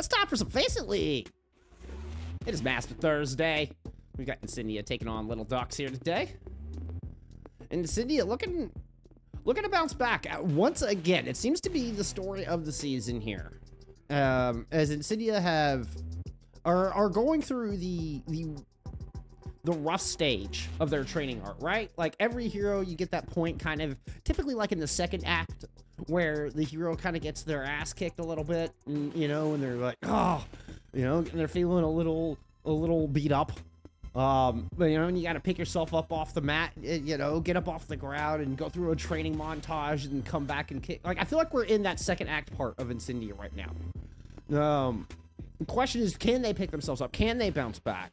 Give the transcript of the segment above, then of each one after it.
It's time for some FACEIT League. It is Master Thursday. We've got Incendia taking on Little Ducks here today. And Incendia looking to bounce back. Once again, it seems to be the story of the season here. As Incendia are going through the rough stage of their training arc, right? Like every hero, you get that point kind of typically like in the second act where the hero kind of gets their ass kicked a little bit, and, you know, and they're like, oh, you know, and they're feeling a little beat up. But you know, and you got to pick yourself up off the mat, you know, get up off the ground and go through a training montage and come back and kick. Like, I feel like we're in that second act part of Incendia right now. The question is, can they pick themselves up? Can they bounce back?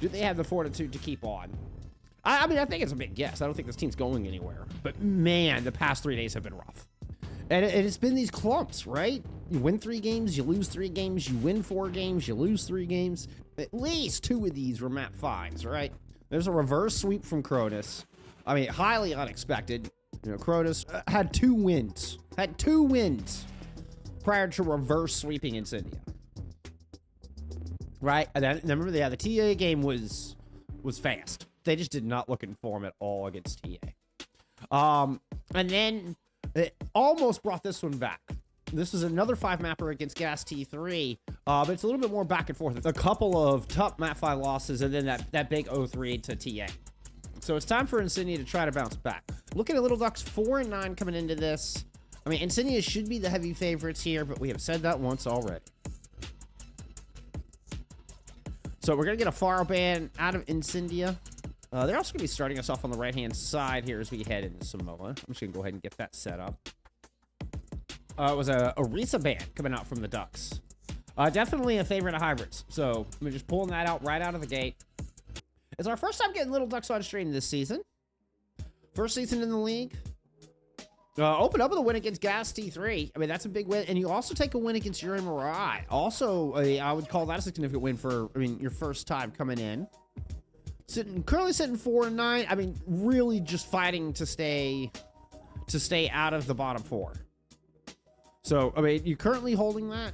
Do they have the fortitude to keep on? I mean, I think it's a big guess. I don't think this team's going anywhere. But man, the past 3 days have been rough. And it's been these clumps, right? You win 3 games, you lose 3 games, you win 4 games, you lose 3 games. At least 2 of these were map 5s, right? There's a reverse sweep from Cronus. I mean, highly unexpected. You know, Cronus had 2 wins. Had 2 wins prior to reverse sweeping Incendia. Right? And then remember, the TA game was fast. They just did not look in form at all against TA. And then it almost brought this one back. This was another 5-mapper against Gas T3, but it's a little bit more back and forth. It's a couple of tough map 5 losses, and then that big 0-3 to TA. So it's time for Incendia to try to bounce back. Looking at Little Ducks 4-9 coming into this. I mean, Incendia should be the heavy favorites here, but we have said that once already. So we're going to get a fire ban out of Incendia. They're also going to be starting us off on the right-hand side here as we head into Somoa. I'm just going to go ahead and get that set up. It was a Risa ban coming out from the Ducks. Definitely a favorite of hybrids. So we're just pulling that out right out of the gate. It's our first time getting Little Ducks on stream this season. First season in the league. Open up with a win against Gas T3. I mean, that's a big win. And you also take a win against Yuri Mirai. Also, I would call that a significant win for, I mean, your first time coming in. Currently sitting 4-9. I mean, really just fighting to stay out of the bottom 4. So, I mean, you're currently holding that.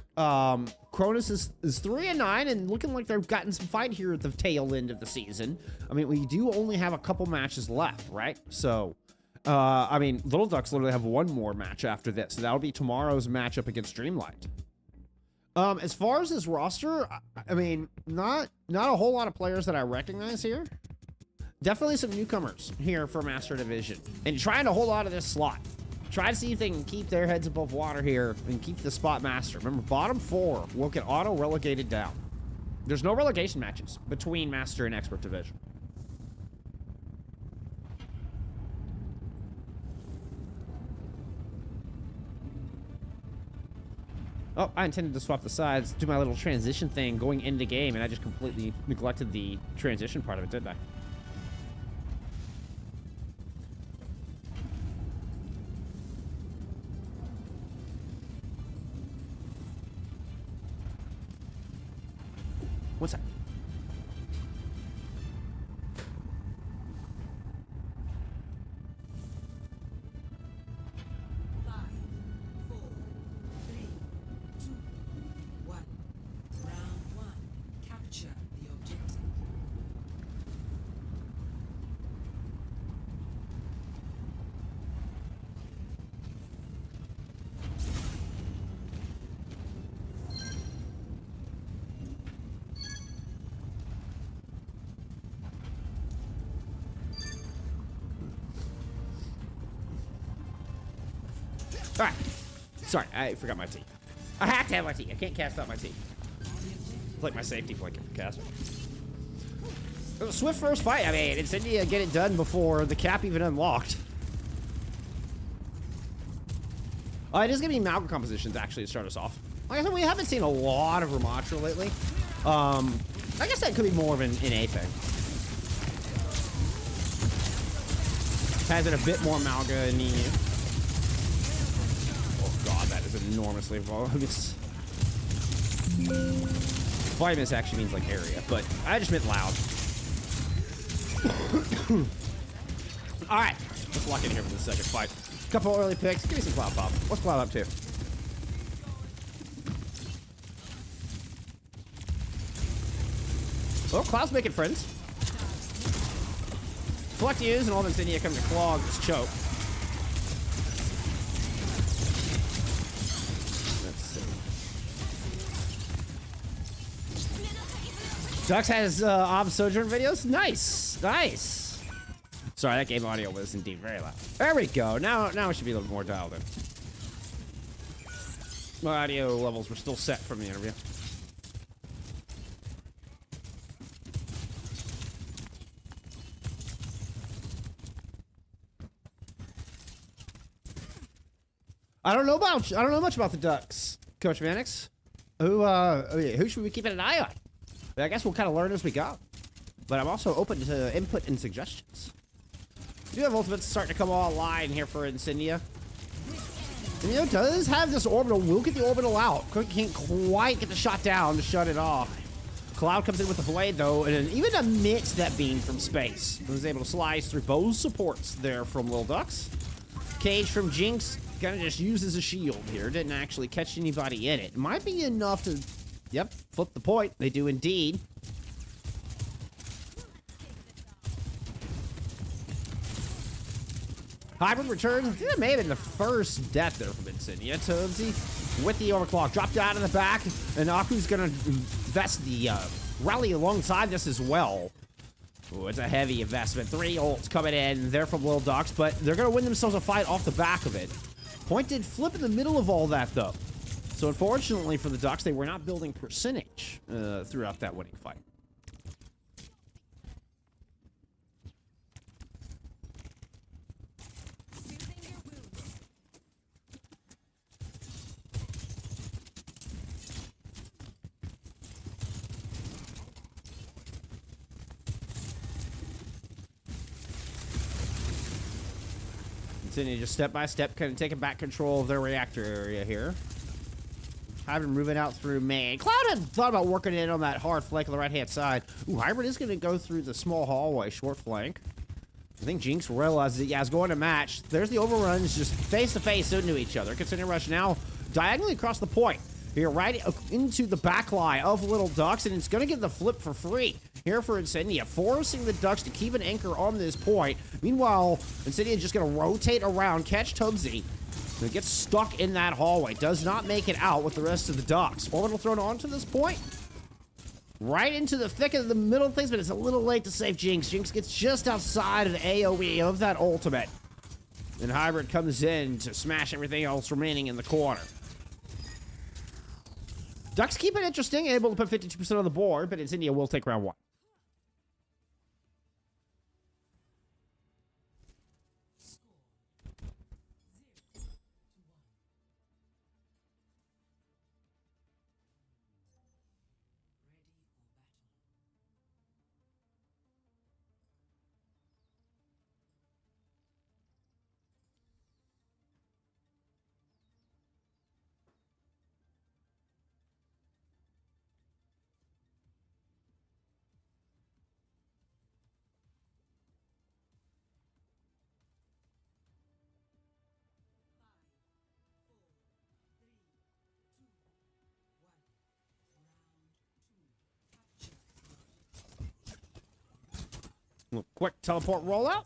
Cronus is 3-9 and looking like they've gotten some fight here at the tail end of the season. I mean, we do only have a couple matches left, right? So, I mean, Little Ducks literally have 1 more match after this. So that'll be tomorrow's matchup against Dreamlight. As far as this roster, I mean, not a whole lot of players that I recognize here. Definitely some newcomers here for Master Division. And trying to hold on to this slot. Try to see if they can keep their heads above water here and keep the spot master. Remember, bottom 4 will get auto-relegated down. There's no relegation matches between Master and Expert Division. Oh, I intended to swap the sides, do my little transition thing going into game, and I just completely neglected the transition part of it, didn't I? What's that? All right. Sorry, I forgot my tea. I have to have my tea. I can't cast out my tea. It's like my safety blanket for casting. It was a swift first fight. I mean, Incendia get it done before the cap even unlocked. It is going to be Malga compositions, actually, to start us off. Like I said, we haven't seen a lot of Ramatra lately. I guess that could be more of an NA thing. Has it a bit more Malga in the... enormously voluminous. Voluminous actually means like area, but I just meant loud. All right, let's lock in here for the second fight. Couple early picks. Give me some Cloud Pop. What's Cloud up to? Oh, Cloud's making friends. Select use, and all of Incendia coming to clog this choke. Let's see. Dux has Ob Sojourn videos. Nice, nice. Sorry, that game audio was indeed very loud. There we go. Now it should be a little more dialed in. My audio levels were still set from the interview. I don't know much about the Ducks, Coach Mannix. Who should we be keeping an eye on? I guess we'll kind of learn as we go. But I'm also open to input and suggestions. We do have ultimates starting to come online here for Incendia. And, you know, does have this orbital. We'll get the orbital out. Can't quite get the shot down to shut it off. Cloud comes in with the blade, though, and even amidst that beam from space, he was able to slice through both supports there from Lil Ducks. Cage from Jinx kind of just uses a shield here. Didn't actually catch anybody in it. Might be enough to, yep, flip the point. They do indeed. Hybrid returns. I think that may have been the first death there from Incendia. Toadsie with the overclock. Dropped out in the back, and Aku's going to invest the rally alongside this as well. Ooh, it's a heavy investment. 3 ults coming in. They're from Lil Ducks, but they're going to win themselves a fight off the back of it. Point did flip in the middle of all that, though. So unfortunately for the Ducks, they were not building percentage throughout that winning fight. Continue just step by step, kind of taking back control of their reactor area here. Hybrid moving out through main. Cloud had thought about working in on that hard flank on the right-hand side. Ooh, Hybrid is going to go through the small hallway, short flank. I think Jinx realizes that, yeah, it's going to match. There's the overruns just face-to-face into each other. Continue rush now diagonally across the point. Here, right into the backline of Little Ducks, and it's going to get the flip for free here for Incendia, forcing the Ducks to keep an anchor on this point. Meanwhile, Incendia is just going to rotate around, catch Tubbsy, and gets stuck in that hallway. Does not make it out with the rest of the Ducks. Orbital thrown onto this point. Right into the thick of the middle of things, but it's a little late to save Jinx. Jinx gets just outside of the AoE of that ultimate. And Hybrid comes in to smash everything else remaining in the corner. Ducks keep it interesting, able to put 52% on the board, but Incendia will take round 1. Quick teleport rollout.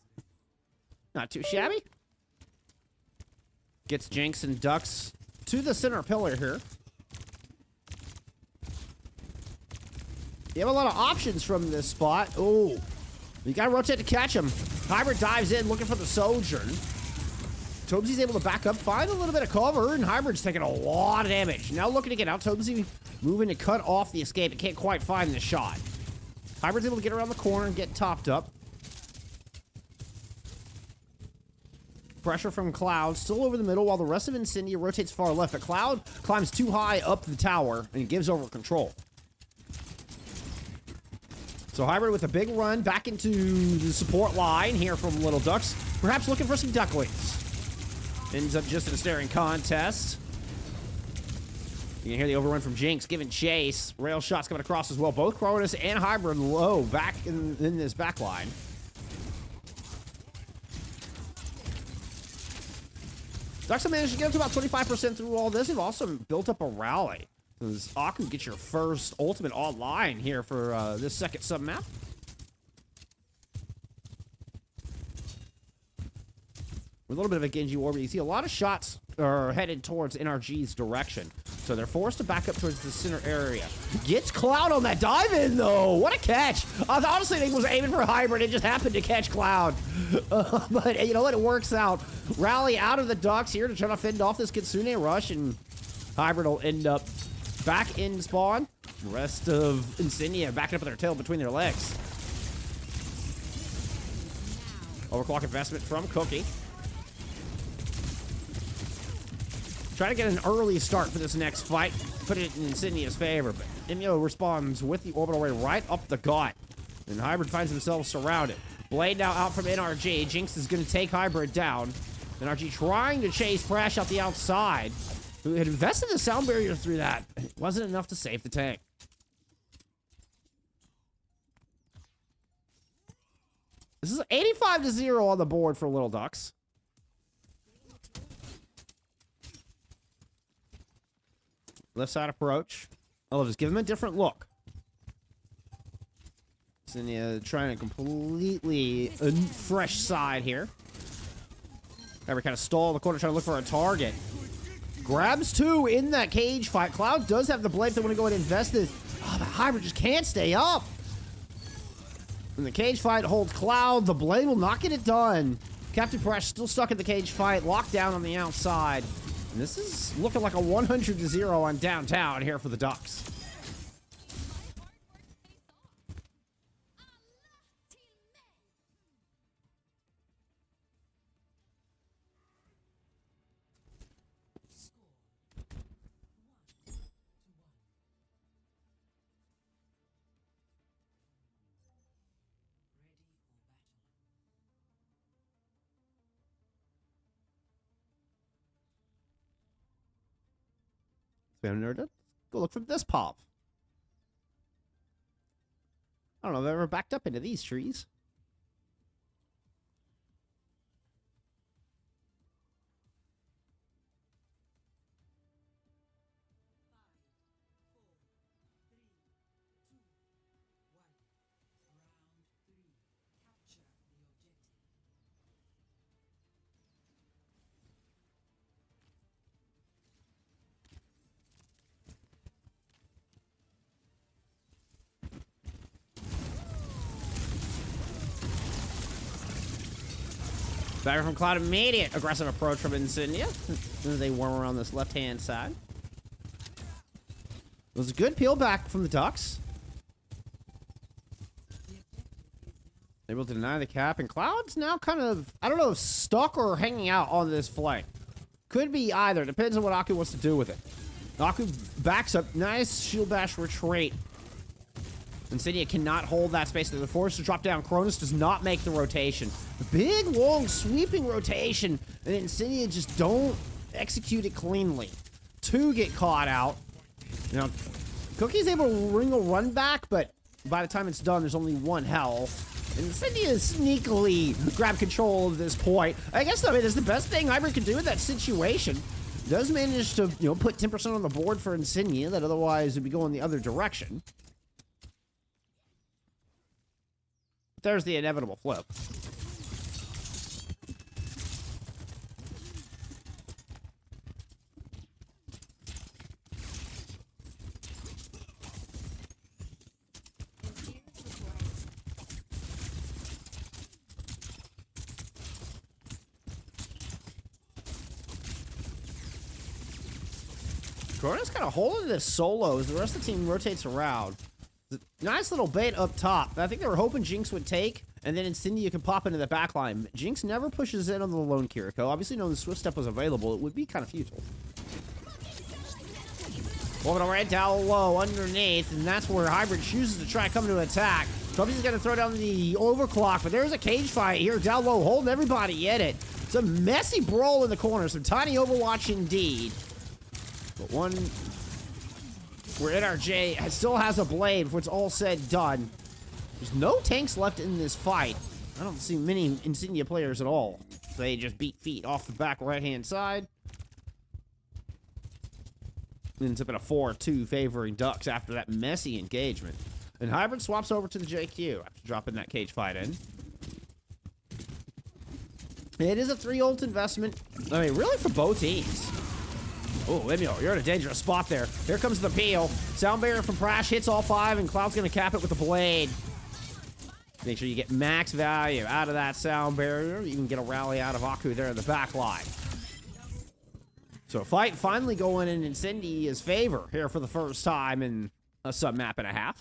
Not too shabby. Gets Jinx and Ducks to the center pillar here. You have a lot of options from this spot. Oh, you gotta rotate to catch him. Hybrid dives in looking for the Sojourn. Tobsy's able to back up, find a little bit of cover, and Hybrid's taking a lot of damage. Now looking to get out. Tobsy moving to cut off the escape. It can't quite find the shot. Hybrid's able to get around the corner and get topped up. Pressure from Cloud, still over the middle, while the rest of Incendia rotates far left. But Cloud climbs too high up the tower and gives over control. So Hybrid with a big run back into the support line here from Little Ducks. Perhaps looking for some ducklings. Ends up just in a staring contest. You can hear the overrun from Jinx giving chase. Rail shots coming across as well. Both Cronus and Hybrid low back in this back line. Ducks have managed to get up to about 25% through all this. They've also built up a rally. Does Aku get your first ultimate online here for this second sub-map? With a little bit of a Genji War, but you see a lot of shots are headed towards NRG's direction. So they're forced to back up towards the center area. Gets Cloud on that dive in, though. What a catch. I honestly think it was aiming for Hybrid. It just happened to catch Cloud. But you know what? It works out. Rally out of the Ducks here to try to fend off this Kitsune rush, and Hybrid will end up back in spawn. The rest of Incendia backing up with their tail between their legs. Overclock investment from Cookie. Try to get an early start for this next fight. Put it in Incendia's favor, but EMEA responds with the orbital ray right up the gut. And Hybrid finds himself surrounded. Blade now out from NRG. Jinx is going to take Hybrid down. NRG trying to chase Crash out the outside, who had invested the sound barrier through that. It wasn't enough to save the tank. This is 85-0 on the board for Little Ducks. Left side approach. I'll just give him a different look. Incendia trying a completely fresh side here. Ever kind of stall in the corner trying to look for a target. Grabs two in that cage fight. Cloud does have the blade if they want to go ahead and invest this. Oh, but Hybrid just can't stay up. And the cage fight holds Cloud. The blade will not get it done. Captain Crash still stuck in the cage fight. Locked down on the outside. And this is looking like a 100-0 on downtown here for the Ducks. Nerded. Go look for this pop. I don't know if I've ever backed up into these trees. Back from Cloud, immediate aggressive approach from Incendia. They worm around this left-hand side. It was a good peel back from the Ducks. Able to deny the cap, and Cloud's now kind of, I don't know if stuck or hanging out on this flank. Could be either. Depends on what Aku wants to do with it. Aku backs up. Nice shield bash retreat. Incendia cannot hold that space. They're forced to drop down. Cronus does not make the rotation. Big, long, sweeping rotation. And Incendia just don't execute it cleanly. Two get caught out. You know, Cookie's able to ring a run back, but by the time it's done, there's only one health. And Incendia sneakily grab control of this point. I guess, I mean, that's the best thing Hybrid can do in that situation. Does manage to, you know, put 10% on the board for Incendia that otherwise would be going the other direction. There's the inevitable flip. Gordon's kind of holding this solo as the rest of the team rotates around. Nice little bait up top. I think they were hoping Jinx would take, and then Incendia could pop into the backline. Jinx never pushes in on the lone Kiriko. Obviously, knowing the Swift Step was available, it would be kind of futile. Orbital right down low underneath, and that's where Hybrid chooses to try coming to attack. Trophy's going to throw down the overclock, but there's a cage fight here down low, holding everybody in it. It's a messy brawl in the corner, some tiny Overwatch indeed. But one where NRJ still has a blade before it's all said and done. There's no tanks left in this fight. I don't see many Incendia players at all. They just beat feet off the back right-hand side. Ends up in a 4-2 favoring Ducks after that messy engagement. And Hybrid swaps over to the JQ after dropping that cage fight in. It is a 3-ult investment. I mean, really for both teams. Oh, EMEA, you're in a dangerous spot there. Here comes the peel. Sound barrier from Prash hits all 5, and Cloud's going to cap it with a blade. Make sure you get max value out of that sound barrier. You can get a rally out of Aku there in the back line. So a fight finally going in Incendia's favor here for the first time in a sub-map and a half.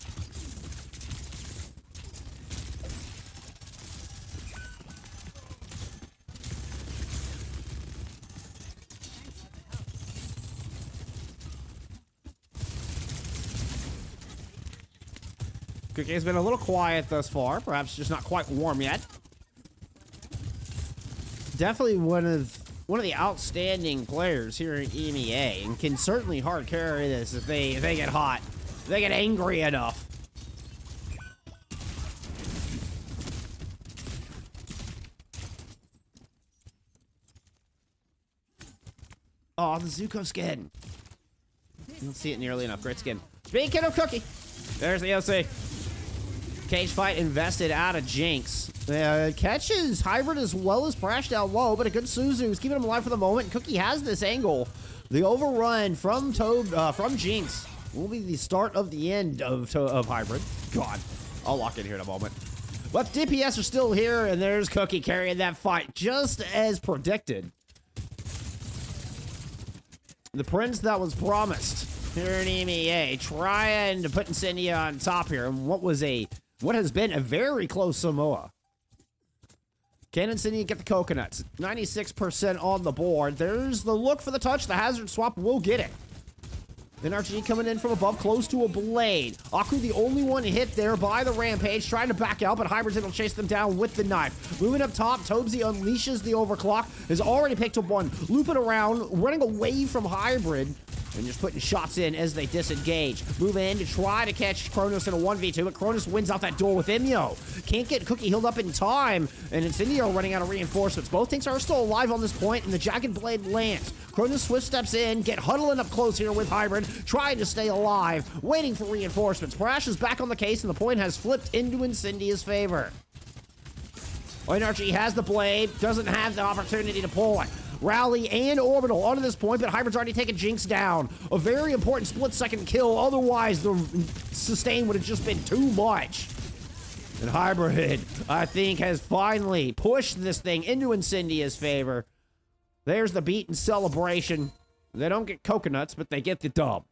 Cookie has been a little quiet thus far, perhaps just not quite warm yet. Definitely one of the outstanding players here in EMEA, and can certainly hard carry this if they get hot, if they get angry enough. Oh, the Zuko skin. You don't see it nearly enough. Great skin. Speaking of Cookie, there's the OC. Cage fight invested out of Jinx. Catches Hybrid as well as Prash down low, but a good Suzu is keeping him alive for the moment. Cookie has this angle. The overrun from Jinx will be the start of the end of Hybrid. God, I'll lock in here in a moment. But DPS are still here, and there's Cookie carrying that fight just as predicted. The prince that was promised here in EMEA, trying to put Incendia on top here, and what has been a very close Somoa. Can Incendia get the coconuts? 96% on the board. There's the look for the touch. The hazard swap will get it. NRG coming in from above, close to a blade. Aku the only one hit there by the Rampage, trying to back out, but Hybrid's able to chase them down with the knife. Moving up top, Tobesy unleashes the overclock, has already picked up one, looping around, running away from Hybrid, and just putting shots in as they disengage. Move in to try to catch Kronos in a 1v2, but Kronos wins out that door with EMEA. Can't get Cookie healed up in time, and Incendia running out of reinforcements. Both tanks are still alive on this point, and the Jagged Blade lands. Kronos swift steps in, get huddling up close here with Hybrid, trying to stay alive, waiting for reinforcements. Prash is back on the case, and the point has flipped into Incendia's favor. NRG has the blade, doesn't have the opportunity to pull it. Rally and Orbital onto this point, but Hybrid's already taken Jinx down. A very important split-second kill, otherwise the sustain would have just been too much. And Hybrid, I think, has finally pushed this thing into Incendia's favor. There's the beat and celebration. They don't get coconuts, but they get the dub.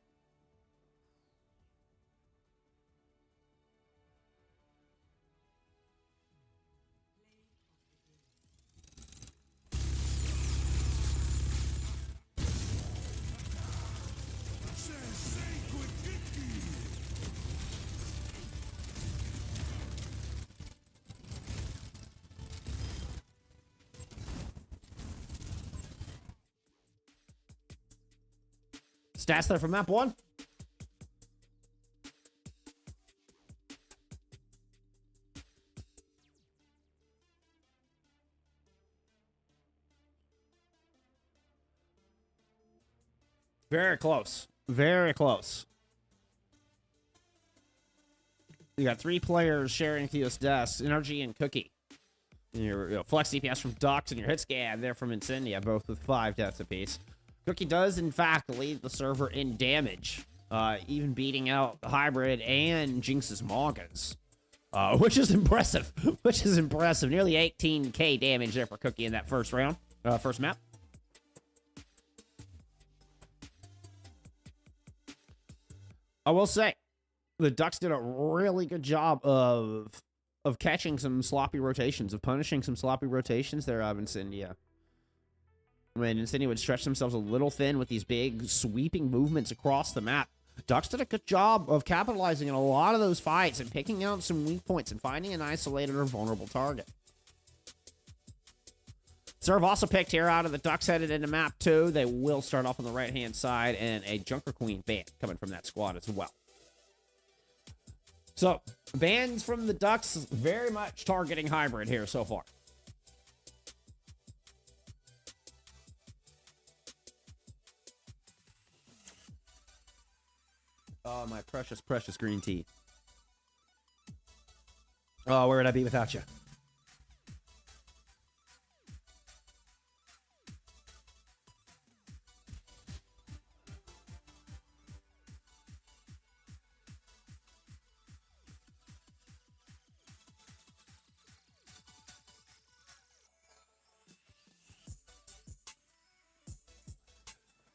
Stats there from map 1. Very close. Very close. You got 3 players sharing Theos desks, NRG and Cookie. And your flex DPS from Dux and your hit scan there from Incendia, both with 5 deaths apiece. Cookie does, in fact, lead the server in damage, even beating out Hybrid and Jinx's Moggans, which is impressive. Nearly 18k damage there for Cookie in that first round, first map. I will say, the Ducks did a really good job of catching some sloppy rotations, of punishing some sloppy rotations there of Incendia. When Incendia would stretch themselves a little thin with these big sweeping movements across the map. Ducks did a good job of capitalizing on a lot of those fights and picking out some weak points and finding an isolated or vulnerable target. Suravasa picked here out of the Ducks headed into map 2. They will start off on the right-hand side, and a Junker Queen band coming from that squad as well. So, bands from the Ducks very much targeting Hybrid here so far. Oh, my precious, precious green tea. Oh, where would I be without you?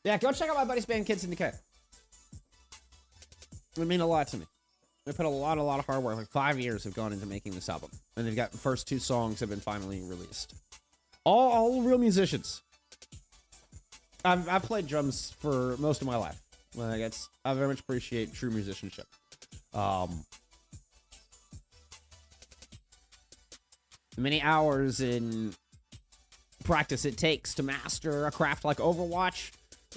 Yeah, go check out my buddy's band, Kids in Decay. It would mean a lot to me. They put a lot of hard work. Like 5 years have gone into making this album, and they've got the first 2 songs have been finally released. All real musicians. I've played drums for most of my life. Like I very much appreciate true musicianship. Many hours in practice it takes to master a craft like Overwatch.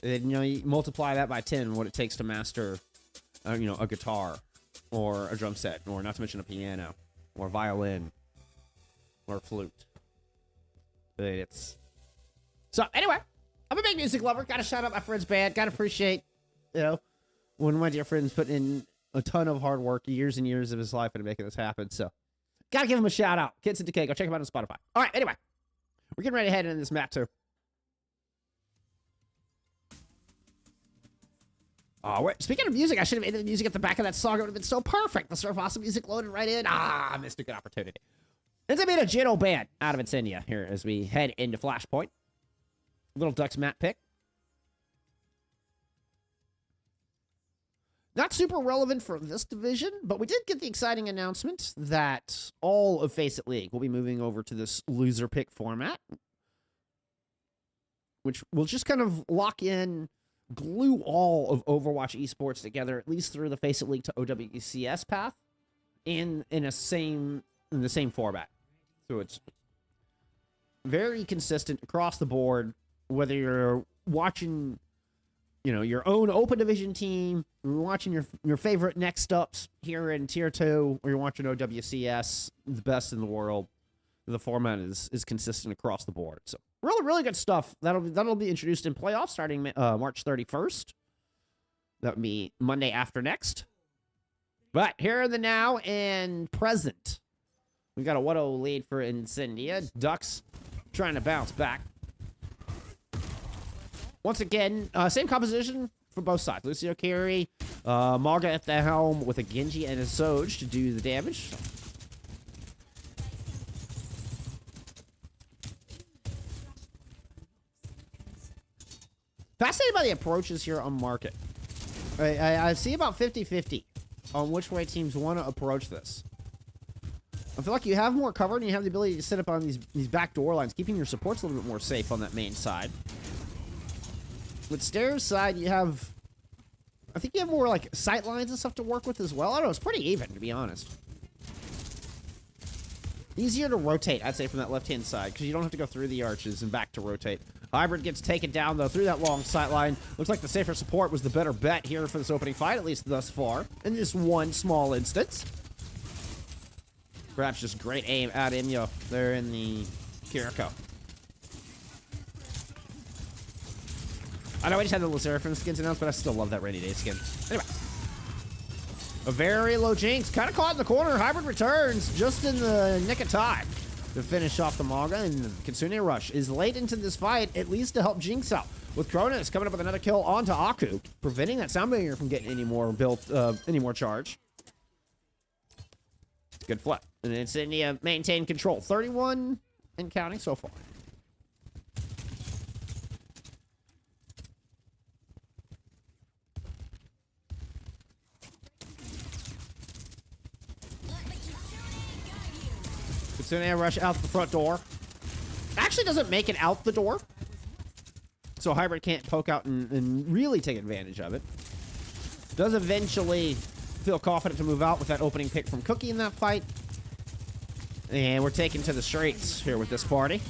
And, you multiply that by 10, what it takes to master, a guitar or a drum set, or not to mention a piano or violin or flute. So anyway, I'm a big music lover. Gotta shout out my friend's band. Gotta appreciate, one of my dear friends put in a ton of hard work, years and years of his life into making this happen. So gotta give him a shout out. Kids in Decay. Go check him out on Spotify. All right, anyway, we're getting ready to head into this map too. Oh, speaking of music, I should have ended the music at the back of that song. It would have been so perfect. The Suravasa music loaded right in. I missed a good opportunity. It's a Gino band out of Incendia here as we head into Flashpoint. Little Ducks map pick. Not super relevant for this division, but we did get the exciting announcement that all of FACEIT League will be moving over to this loser pick format, which will just kind of lock in, glue all of Overwatch esports together, at least through the FACEIT League to OWCS path, in the same format. So it's very consistent across the board, whether you're watching, your own open division team, you're watching your favorite next ups here in tier 2, or you're watching OWCS, the best in the world. The format is consistent across the board. So really, really good stuff. That'll be introduced in playoffs starting March 31st. That would be Monday after next. But here in the now and present, we've got a 1-0 lead for Incendia. Ducks trying to bounce back. Once again, same composition for both sides. Lucio carry, Marga at the helm with a Genji and a Soj to do the damage. Fascinated by the approaches here on market. I see about 50-50 on which way teams want to approach this. I feel like you have more cover and you have the ability to set up on these back door lines, keeping your supports a little bit more safe on that main side. With Stairs' side, I think you have more like sight lines and stuff to work with as well. I don't know, it's pretty even, to be honest. Easier to rotate, I'd say, from that left-hand side, because you don't have to go through the arches and back to rotate. Hybrid gets taken down, though, through that long sight line. Looks like the safer support was the better bet here for this opening fight, at least thus far, in this one small instance. Perhaps just great aim at EMEA there in the Kiriko. I know I just had the Seraphim skins announced, but I still love that Rainy Day skin. Anyway. A very low Jinx. Kind of caught in the corner. Hybrid returns just in the nick of time to finish off the Maga. And the Kitsune Rush is late into this fight, at least to help Jinx out. With Cronus coming up with another kill onto Aku, preventing that Soundbringer from getting any more charge. It's a good flip. And Incendia maintain control. 31 and counting so far. Kitsune rush out the front door. Actually doesn't make it out the door. So Hybrid can't poke out and really take advantage of it. Does eventually feel confident to move out with that opening pick from Cookie in that fight. And we're taken to the streets here with this party.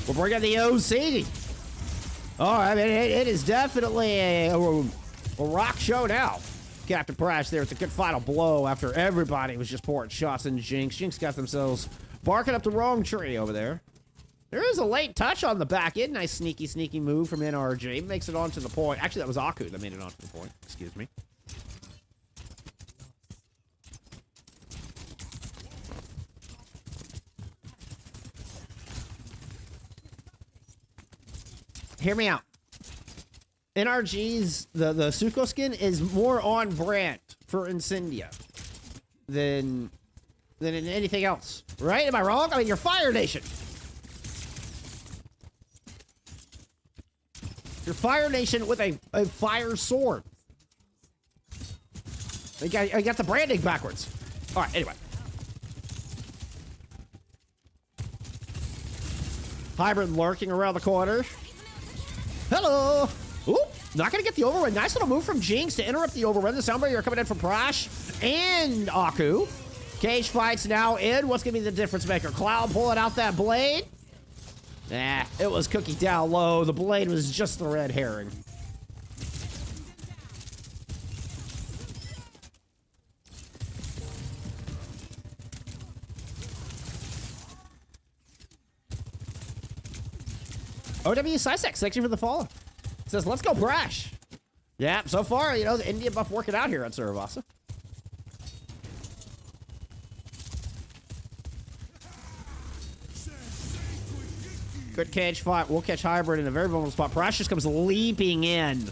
We're bringing the OC. Oh, I mean, it is definitely a rock show now. Captain Prash there with a good final blow after everybody was just pouring shots into Jinx. Jinx got themselves barking up the wrong tree over there. There is a late touch on the back end. Nice sneaky move from NRG. Makes it onto the point. Actually, that was Aku that made it onto the point. Excuse me. Hear me out. NRG's, the Suko skin is more on brand for Incendia than in anything else. Right? Am I wrong? I mean, you're Fire Nation. You're Fire Nation with a fire sword. I got the branding backwards. All right, anyway. Hybrid lurking around the corner. Hello. Ooh, not going to get the overrun. Nice little move from Jinx to interrupt the overrun. The sound barrier coming in from Prash and Aku. Cage fights now in. What's going to be the difference maker? Cloud pulling out that blade. Nah, it was Cookie down low. The blade was just the red herring. OW Sysex, thank you for the follow. Says, let's go Brash. Yeah, so far, you know, the India buff working out here at Suravasa. Good cage fight. We'll catch Hybrid in a very vulnerable spot. Brash just comes leaping in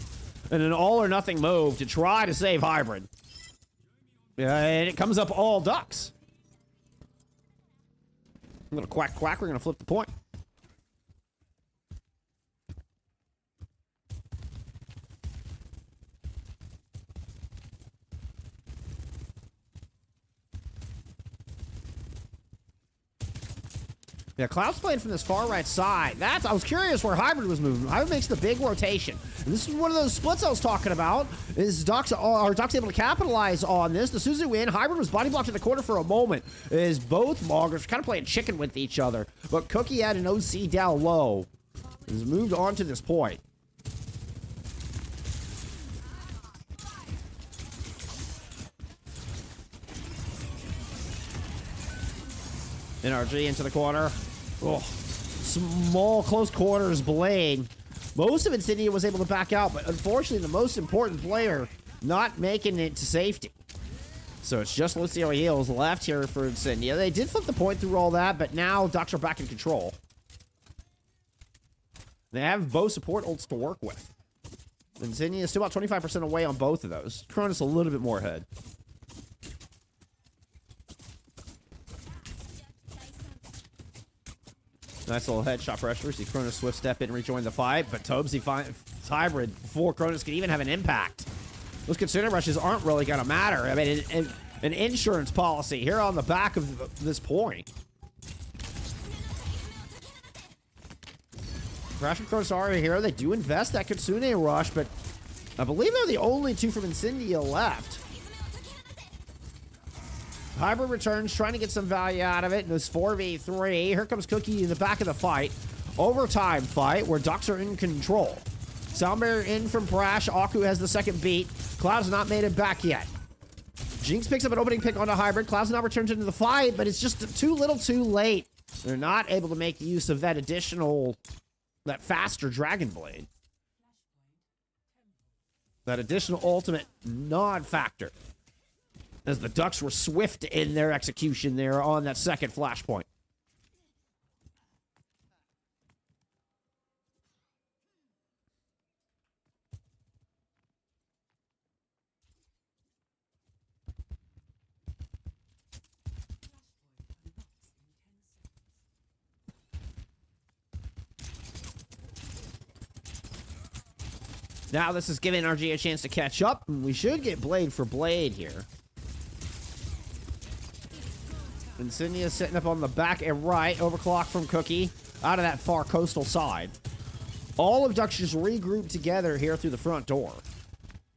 an all-or-nothing move to try to save Hybrid. Yeah, and it comes up all ducks. I'm gonna quack. We're gonna flip the point. Yeah, Cloud's playing from this far right side. I was curious where Hybrid was moving. Hybrid makes the big rotation. And this is one of those splits I was talking about. Ducks able to capitalize on this. The Suzu win. Hybrid was body blocked in the corner for a moment. As both Moggers kind of playing chicken with each other. But Cookie had an OC down low. Has moved on to this point. NRG into the corner. Oh, small close quarters blade. Most of Incendia was able to back out, but unfortunately the most important player not making it to safety. So it's just Lucio Heals left here for Incendia. They did flip the point through all that, but now Ducks are back in control. They have both support ults to work with. Incendia is still about 25% away on both of those. Cronus a little bit more ahead. Nice little headshot pressure. See Cronus swift step in and rejoin the fight, but Tobesy finds Hybrid before Cronus can even have an impact. Those consumer rushes aren't really going to matter. I mean, an insurance policy here on the back of this point. Crash and Cronus are here. They do invest that Kitsune rush, but I believe they're the only two from Incendia left. Hybrid returns, trying to get some value out of it in this 4v3. Here comes Cookie in the back of the fight. Overtime fight where Ducks are in control. Sound barrier in from Brash. Aku has the second beat. Cloud's not made it back yet. Jinx picks up an opening pick onto Hybrid. Cloud's now returns into the fight, but it's just too little too late. They're not able to make use of that that faster Dragon Blade. That additional ultimate non-factor. As the Ducks were swift in their execution there on that second flashpoint. Now this is giving RG a chance to catch up, and we should get blade for blade here. Incendia sitting up on the back and right. Overclock from Cookie out of that far coastal side. All of Ducks just regrouped together here through the front door.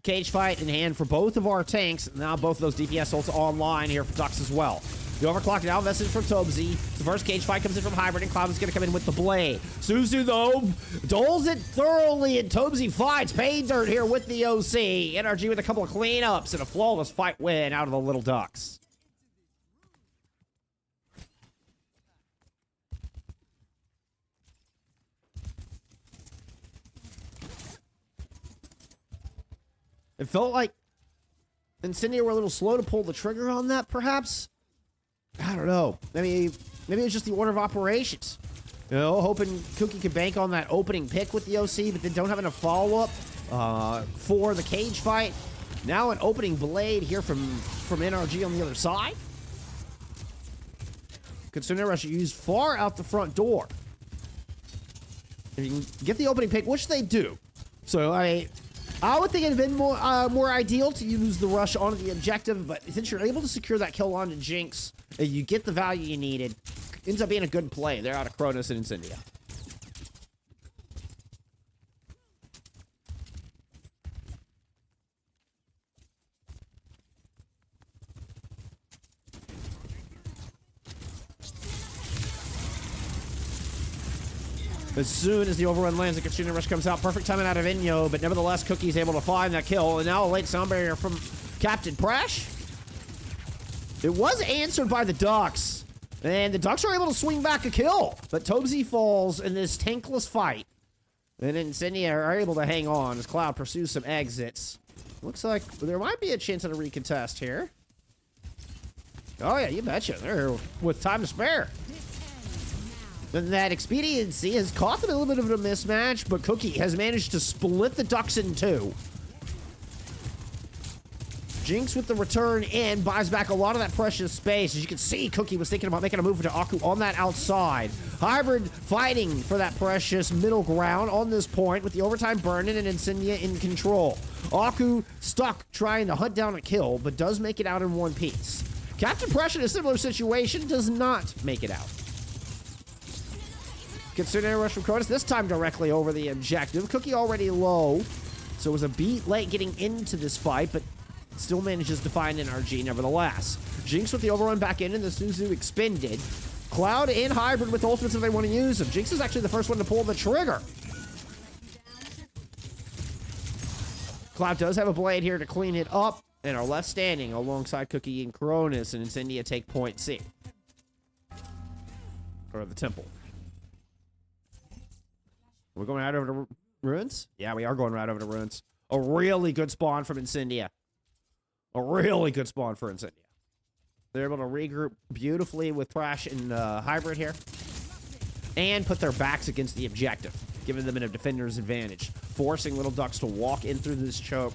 Cage fight in hand for both of our tanks. Now both of those DPS ults online here for Ducks as well. The overclock now message from Tobesy. The first cage fight comes in from Hybrid, and Cloud is going to come in with the blade. Suzu, though, doles it thoroughly, and Tobesy fights. Pay dirt here with the OC. NRG with a couple of cleanups and a flawless fight win out of the Little Ducks. It felt like Incendia were a little slow to pull the trigger on that, perhaps? I don't know. Maybe it's just the order of operations. You know, hoping Cookie could bank on that opening pick with the OC, but then don't have enough follow-up for the cage fight. Now an opening blade here from NRG on the other side. Kitsune Rush used far out the front door. If you can get the opening pick, which they do. So I would think it'd have been more ideal to use the rush onto the objective, but since you're able to secure that kill onto Jinx, you get the value you needed. Ends up being a good play. They're out of Cronus and Incendia. As soon as the overrun lands, the Kitsune Rush comes out. Perfect timing out of Inyo, but nevertheless, Cookie's able to find that kill. And now a late sound barrier from Captain Prash. It was answered by the Ducks. And the Ducks are able to swing back a kill. But Tobzy falls in this tankless fight. And Incendia are able to hang on as Cloud pursues some exits. Looks like there might be a chance at a recontest here. Oh yeah, you betcha. They're with time to spare. And that expediency has caught them a little bit of a mismatch, but Cookie has managed to split the Ducks in two. Jinx with the return in buys back a lot of that precious space. As you can see, Cookie was thinking about making a move to Aku on that outside. Hybrid fighting for that precious middle ground on this point with the overtime burning and Incendia in control. Aku stuck trying to hunt down a kill, but does make it out in one piece. Captain Prash in a similar situation does not make it out. Kitsune Rush from Cronus, this time directly over the objective. Cookie already low, so it was a beat late getting into this fight, but still manages to find NRG nevertheless. Jinx with the overrun back in and the Suzu expended. Cloud and Hybrid with ultimates if they want to use them. Jinx is actually the first one to pull the trigger. Cloud does have a blade here to clean it up, and are left standing alongside Cookie and Cronus, and Incendia take point C. Or the temple. We're going right over to Ruins? Yeah, we are going right over to Ruins. A really good spawn from Incendia. A really good spawn for Incendia. They're able to regroup beautifully with Prash and Hybrid here. And put their backs against the objective, giving them a defender's advantage. Forcing Little Ducks to walk in through this choke.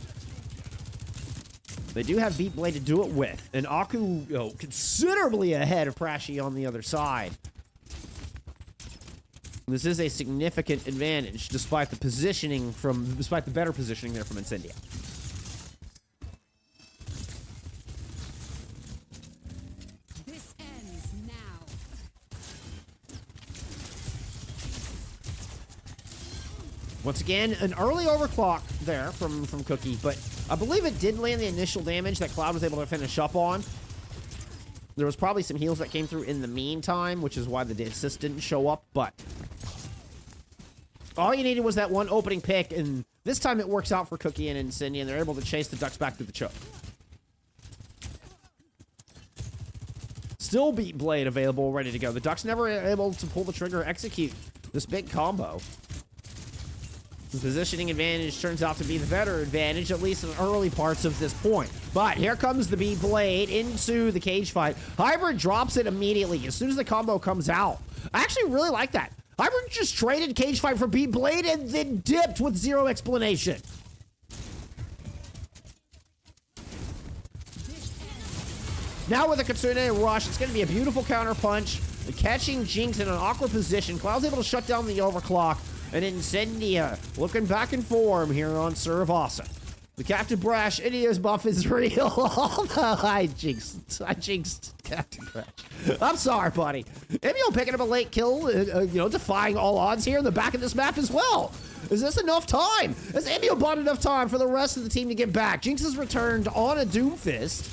They do have Beat Blade to do it with. And Aku, considerably ahead of Prashi on the other side. This is a significant advantage, despite the better positioning there from Incendia. This ends now. Once again, an early overclock there from Cookie, but I believe it did land the initial damage that Cloud was able to finish up on. There was probably some heals that came through in the meantime, which is why the assist didn't show up, but all you needed was that one opening pick, and this time it works out for Cookie and Incendia, and they're able to chase the Ducks back through the choke. Still Beat Blade available, ready to go. The Ducks never able to pull the trigger or execute this big combo. The positioning advantage turns out to be the better advantage, at least in the early parts of this point. But here comes the Beat Blade into the cage fight. Hybrid drops it immediately as soon as the combo comes out. I actually really like that. Hybrid just traded cage fight for Beat Blade and then dipped with zero explanation. Now with a Kitsune Rush, it's going to be a beautiful counter punch. Catching Jinx in an awkward position. Cloud's able to shut down the overclock. And Incendia looking back in form here on Suravasa. The Captain Brash India's buff is real. I jinxed Captain Brash. I'm sorry, buddy. EMEA picking up a late kill, defying all odds here in the back of this map as well. Is this enough time? Has EMEA bought enough time for the rest of the team to get back? Jinx has returned on a Doomfist.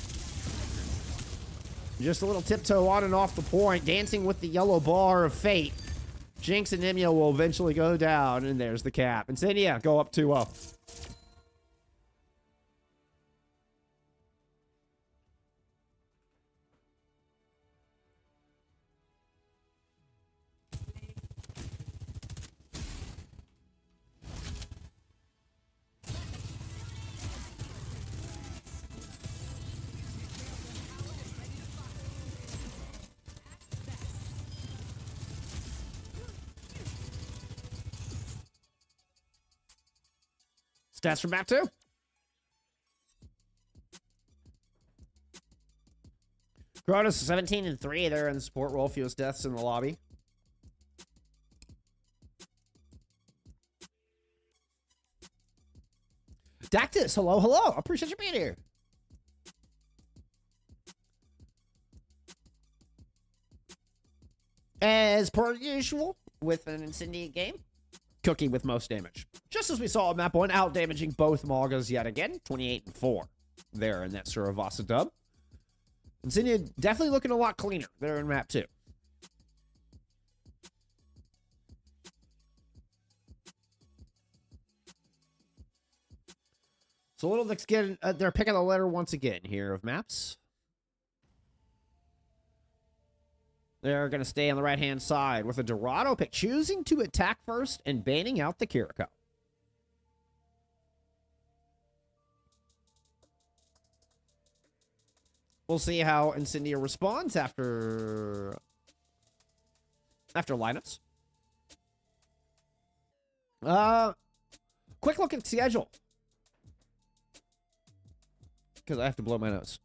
Just a little tiptoe on and off the point, dancing with the yellow bar of fate. Jinx and EMEA will eventually go down, and there's the cap. Incendia go up 2-0. Stats from map 2. Dorado 17 and 3 there in the support role. Fewest deaths in the lobby. Dactus, hello, hello. Appreciate you being here. As per usual, with an Incendia game, Cookie with most damage. Just as we saw on map 1, out damaging both Malgas yet again. 28 and 4 there in that Suravasa dub. Incendia definitely looking a lot cleaner there in map 2. So Little Nick's getting they're picking the letter once again here of maps. They're going to stay on the right-hand side with a Dorado pick, choosing to attack first and banning out the Kiriko. We'll see how Incendia responds after lineups. Quick look at schedule. Because I have to blow my nose.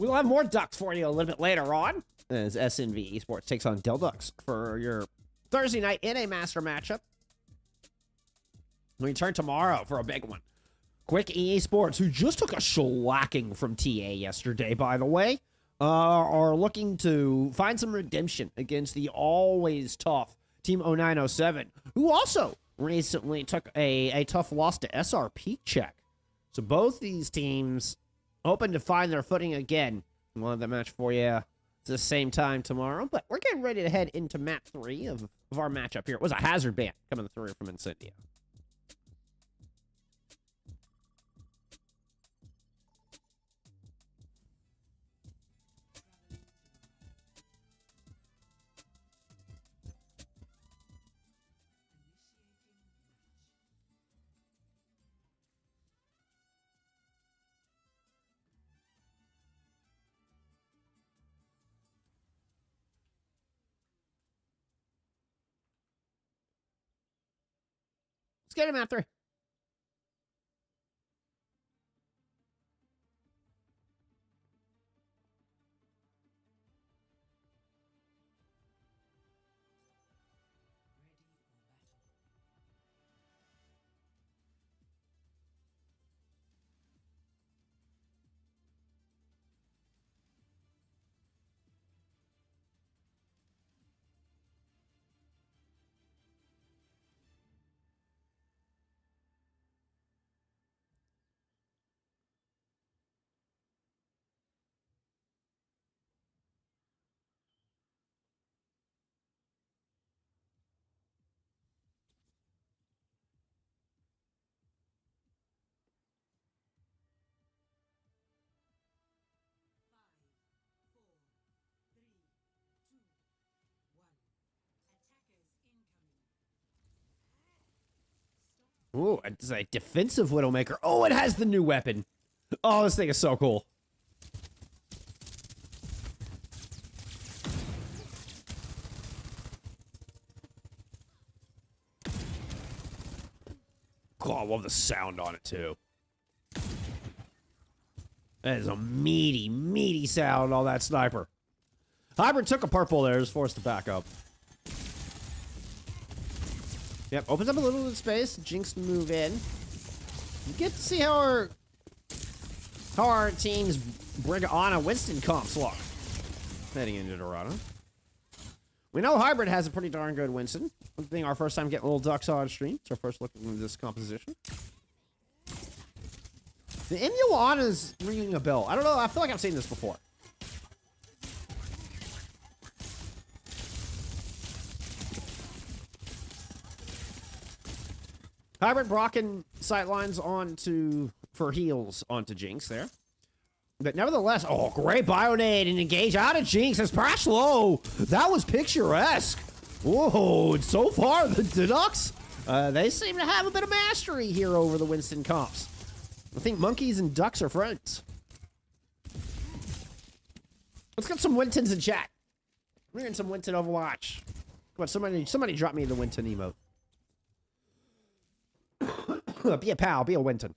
We'll have more Ducks for you a little bit later on, as SNV Esports takes on Del Ducks for your Thursday night in a master matchup. We return tomorrow for a big one. Quick EA Sports, who just took a shellacking from TA yesterday, by the way, are looking to find some redemption against the always tough Team 0907, who also recently took a tough loss to SRP Check. So both these teams hoping to find their footing again. We'll have that match for you at the same time tomorrow. But we're getting ready to head into map 3 of our matchup here. It was a hazard ban coming through from Incendia. Let's get him map 3. Ooh, it's a defensive Widowmaker. Oh, it has the new weapon. Oh, this thing is so cool. Oh, I love the sound on it, too. That is a meaty, meaty sound on that sniper. Hybrid took a purple there, is forced to back up. Yep, opens up a little bit of space. Jinx move in. You get to see how our teams bring on a Winston comps look. Heading into Dorado. We know Hybrid has a pretty darn good Winston. This being our first time getting little ducks on stream. It's our first look at this composition. The Imulana is ringing a bell. I don't know. I feel like I've seen this before. Hybrid Brocken sightlines onto for heals onto Jinx there. But nevertheless, oh, great Bionade and engage out of Jinx as Prash low. That was picturesque. Whoa, and so far, the Ducks, they seem to have a bit of mastery here over the Winston comps. I think monkeys and ducks are friends. Let's get some Wintons in chat. We're in some Winton Overwatch. Come on, somebody drop me the Winton emote. Be a pal, be a Winton.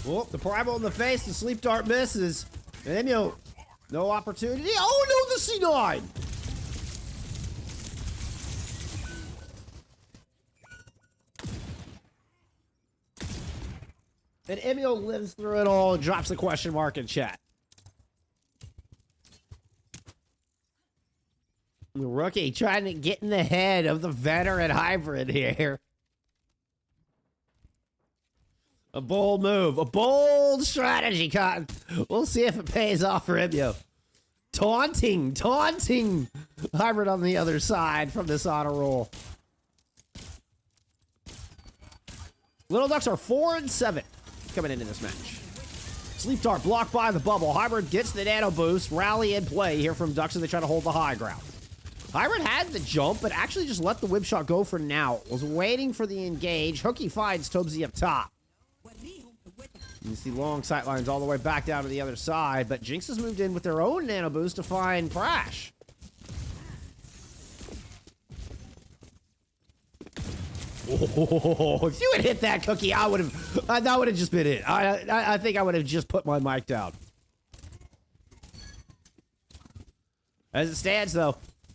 Oh, the primal in the face, the sleep dart misses. And EMEA, no opportunity. Oh no, the C9! And EMEA lives through it all and drops the question mark in chat. The rookie trying to get in the head of the veteran hybrid here. A bold move, a bold strategy, Cotton. We'll see if it pays off for EMEA. Taunting hybrid on the other side from this auto roll. Little Ducks are 4-7 coming into this match. Sleep Dart blocked by the bubble. Hybrid gets the nano boost. Rally in play here from Ducks as they try to hold the high ground. Hybrid had the jump, but actually just let the whip shot go for now. Was waiting for the engage. Hooky finds Tobsy up top. You see long sight lines all the way back down to the other side, but Jinx has moved in with their own nano boost to find Prash. Oh, if you had hit that cookie, I would have. That would have just been it. I think I would have just put my mic down. As it stands, though,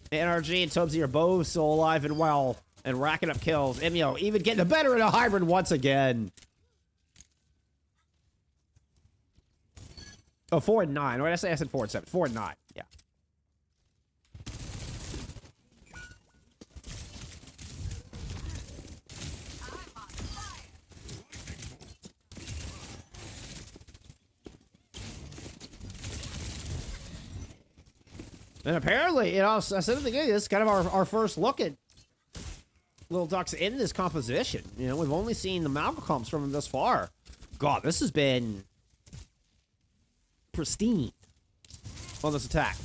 NRG and Tobsy are both still alive and well and racking up kills. EMEA even getting the better in a hybrid once again. Oh, 4-9. What did I say? I said 4-7. 4-9. Yeah. And apparently, you know, I said at the beginning, this is kind of our first look at Little Ducks in this composition. You know, we've only seen the Malcolms from him thus far. God, this has been pristine on this attack.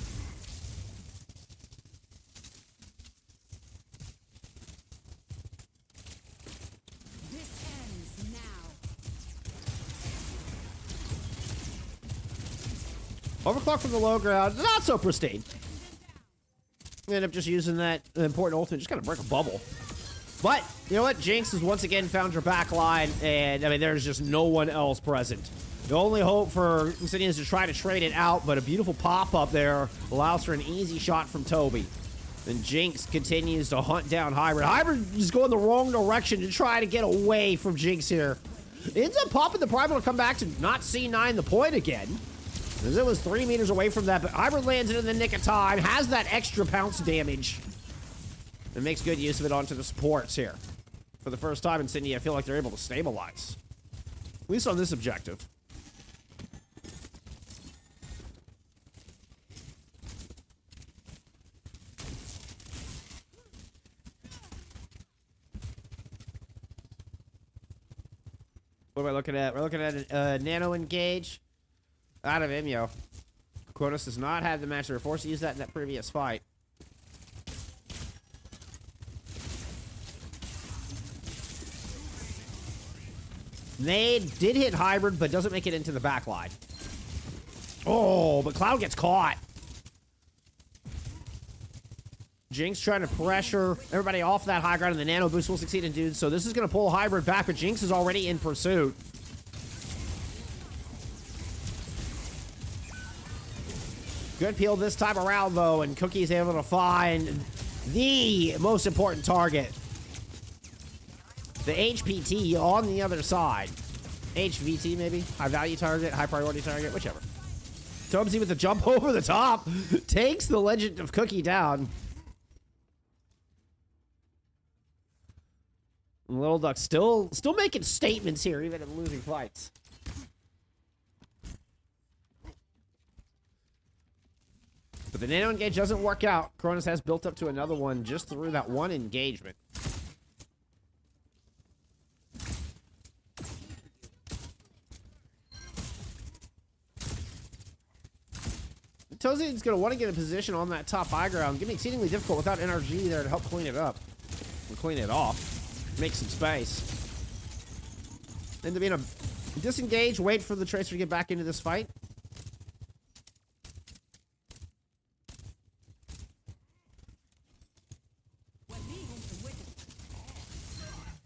This ends now. Overclock from the low ground, not so pristine. End up just using that important ultimate, just kind of break a bubble. But, you know what? Jinx has once again found her back line, and, I mean, there's just no one else present. The only hope for Incendia is to try to trade it out, but a beautiful pop-up there allows for an easy shot from Toby. And Jinx continues to hunt down Hybrid. Hybrid is going the wrong direction to try to get away from Jinx here. Ends up popping the Primal to come back to not C9 the point again. As it was 3 meters away from that, but Hybrid lands it in the nick of time, has that extra pounce damage, and makes good use of it onto the supports here. For the first time in Incendia, I feel like they're able to stabilize. At least on this objective. What am I looking at? We're looking at a nano engage out of EMEA. Kronos does not have the match. They were forced to use that in that previous fight. Nade did hit Hybrid, but doesn't make it into the back line. Oh, but Cloud gets caught. Jinx trying to pressure everybody off that high ground, and the nano boost will succeed in doing so. This is going to pull Hybrid back, but Jinx is already in pursuit. Good peel this time around, though, and Cookie's able to find the most important target. The HPT on the other side. HVT, maybe? High value target, high priority target, whichever. Tobsy with the jump over the top. Takes the Legend of Cookie down. Little Duck still making statements here, even in losing fights. But the nano engage doesn't work out. Cronus has built up to another one just through that one engagement. Tozi's going to want to get a position on that top high ground. Getting exceedingly difficult without NRG there to help clean it up. And clean it off. Make some space. Then to be in a disengage, wait for the Tracer to get back into this fight.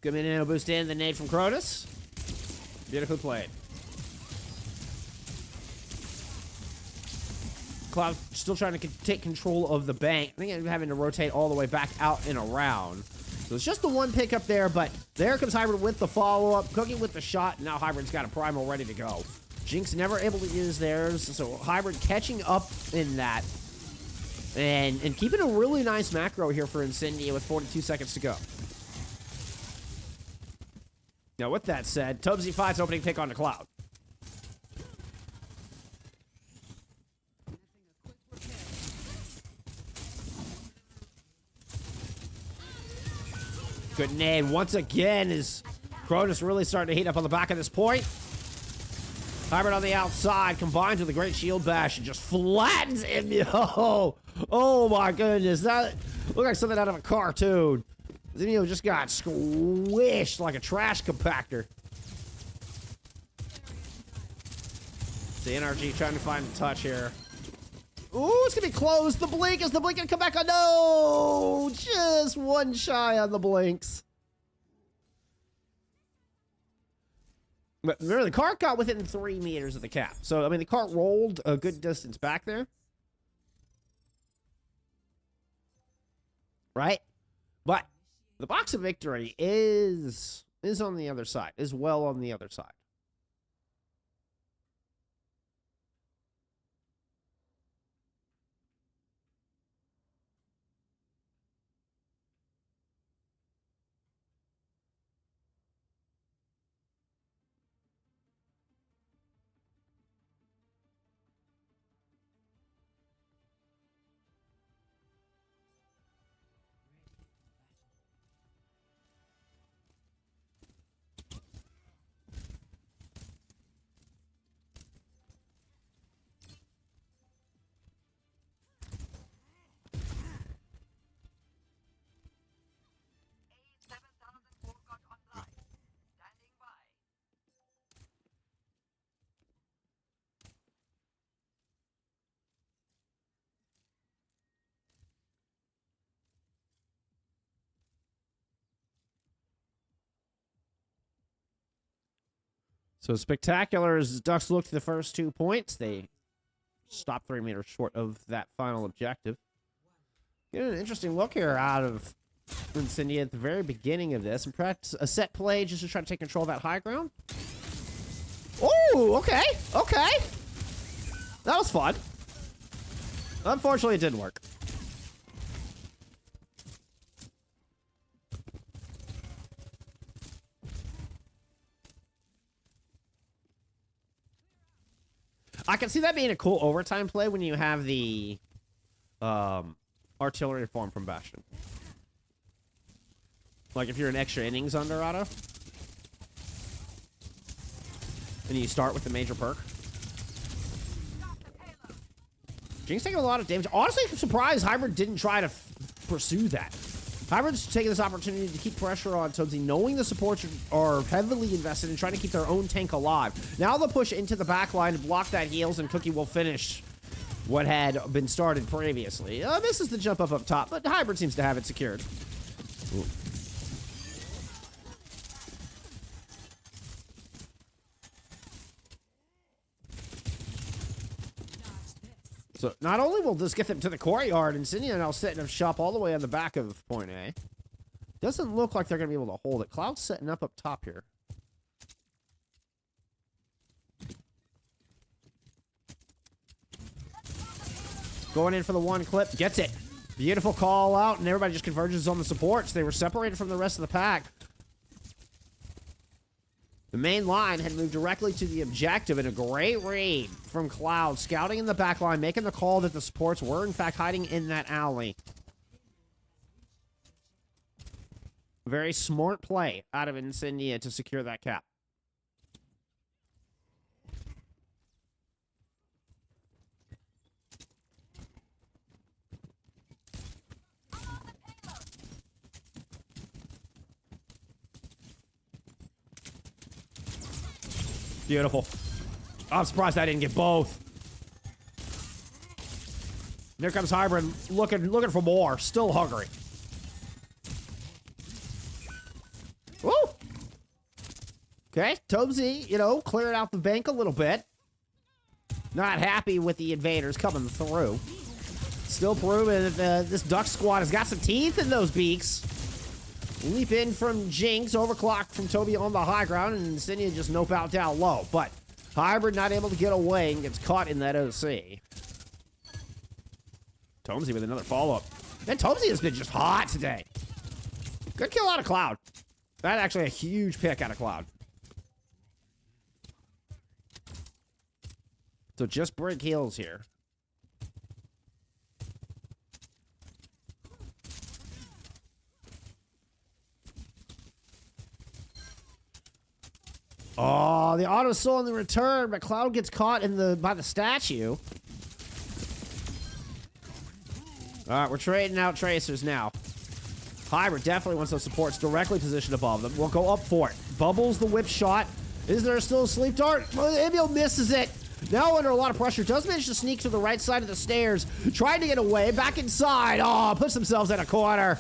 Good nano boost in, the nade from Cronus. Beautifully played. Cloud still trying to take control of the bank. I think I'm having to rotate all the way back out and around. So it's just the one pick up there, but there comes Hybrid with the follow-up, Cookie with the shot, and now Hybrid's got a primal ready to go. Jinx never able to use theirs, so Hybrid catching up in that. And keeping a really nice macro here for Incendia with 42 seconds to go. Now, with that said, Tubbsy fights opening pick on the Cloud. Good nade. Once again, is Cronus really starting to heat up on the back of this point. Hybrid on the outside combines with a great shield bash and just flattens EMEA. Oh my goodness. That looked like something out of a cartoon. EMEA just got squished like a trash compactor. The NRG trying to find the touch here. Ooh, it's gonna be close. The blink, is the blink gonna come back on? No! Just one shy on the blinks. But remember, the cart got within 3 meters of the cap. So, I mean, the cart rolled a good distance back there. Right? But the box of victory is on the other side, is well on the other side. So spectacular as Ducks looked at the first 2 points. They stopped 3 meters short of that final objective. Get an interesting look here out of Incendia at the very beginning of this. And perhaps a set play just to try to take control of that high ground. Oh, okay. Okay. That was fun. Unfortunately, it didn't work. I can see that being a cool overtime play when you have the artillery form from Bastion. Like if you're in extra innings on Dorado. And you start with the major perk. Jinx taking a lot of damage. Honestly, I'm surprised Hybrid didn't try to pursue that. Hybrid's taking this opportunity to keep pressure on Toadsie, knowing the supports are heavily invested in trying to keep their own tank alive. Now they'll push into the back line to block that heals, and Cookie will finish what had been started previously. This is the jump up top, but Hybrid seems to have it secured. Ooh. So not only will this get them to the courtyard, Incendia now setting up shop all the way on the back of point A. Doesn't look like they're going to be able to hold it. Cloud's setting up top here. Going in for the one clip. Gets it. Beautiful call out, and everybody just converges on the supports. They were separated from the rest of the pack. The main line had moved directly to the objective in a great read from Cloud, scouting in the back line, making the call that the supports were, in fact, hiding in that alley. Very smart play out of Incendia to secure that cap. Beautiful. I'm surprised I didn't get both. Here comes Hybrid, looking for more. Still hungry. Woo! Okay, Tobesy, you know, cleared out the bank a little bit. Not happy with the invaders coming through. Still proving that this Duck squad has got some teeth in those beaks. Leap in from Jinx, overclock from Toby on the high ground, and Incendia just nope out down low. But Hybrid not able to get away and gets caught in that OC. Tomesy with another follow-up. And Tomesy has been just hot today. Good kill out of Cloud. That's actually a huge pick out of Cloud. So just break heals here. Oh, the auto soul in the return, but Cloud gets caught in by the statue. All right, we're trading out tracers now. Hybrid definitely wants those supports directly positioned above them. We'll go up for it. Bubbles the whip shot. Is there still a sleep dart? Well, Emil misses it. Now under a lot of pressure. Does manage to sneak to the right side of the stairs. Trying to get away. Back inside. Oh, puts themselves in a corner.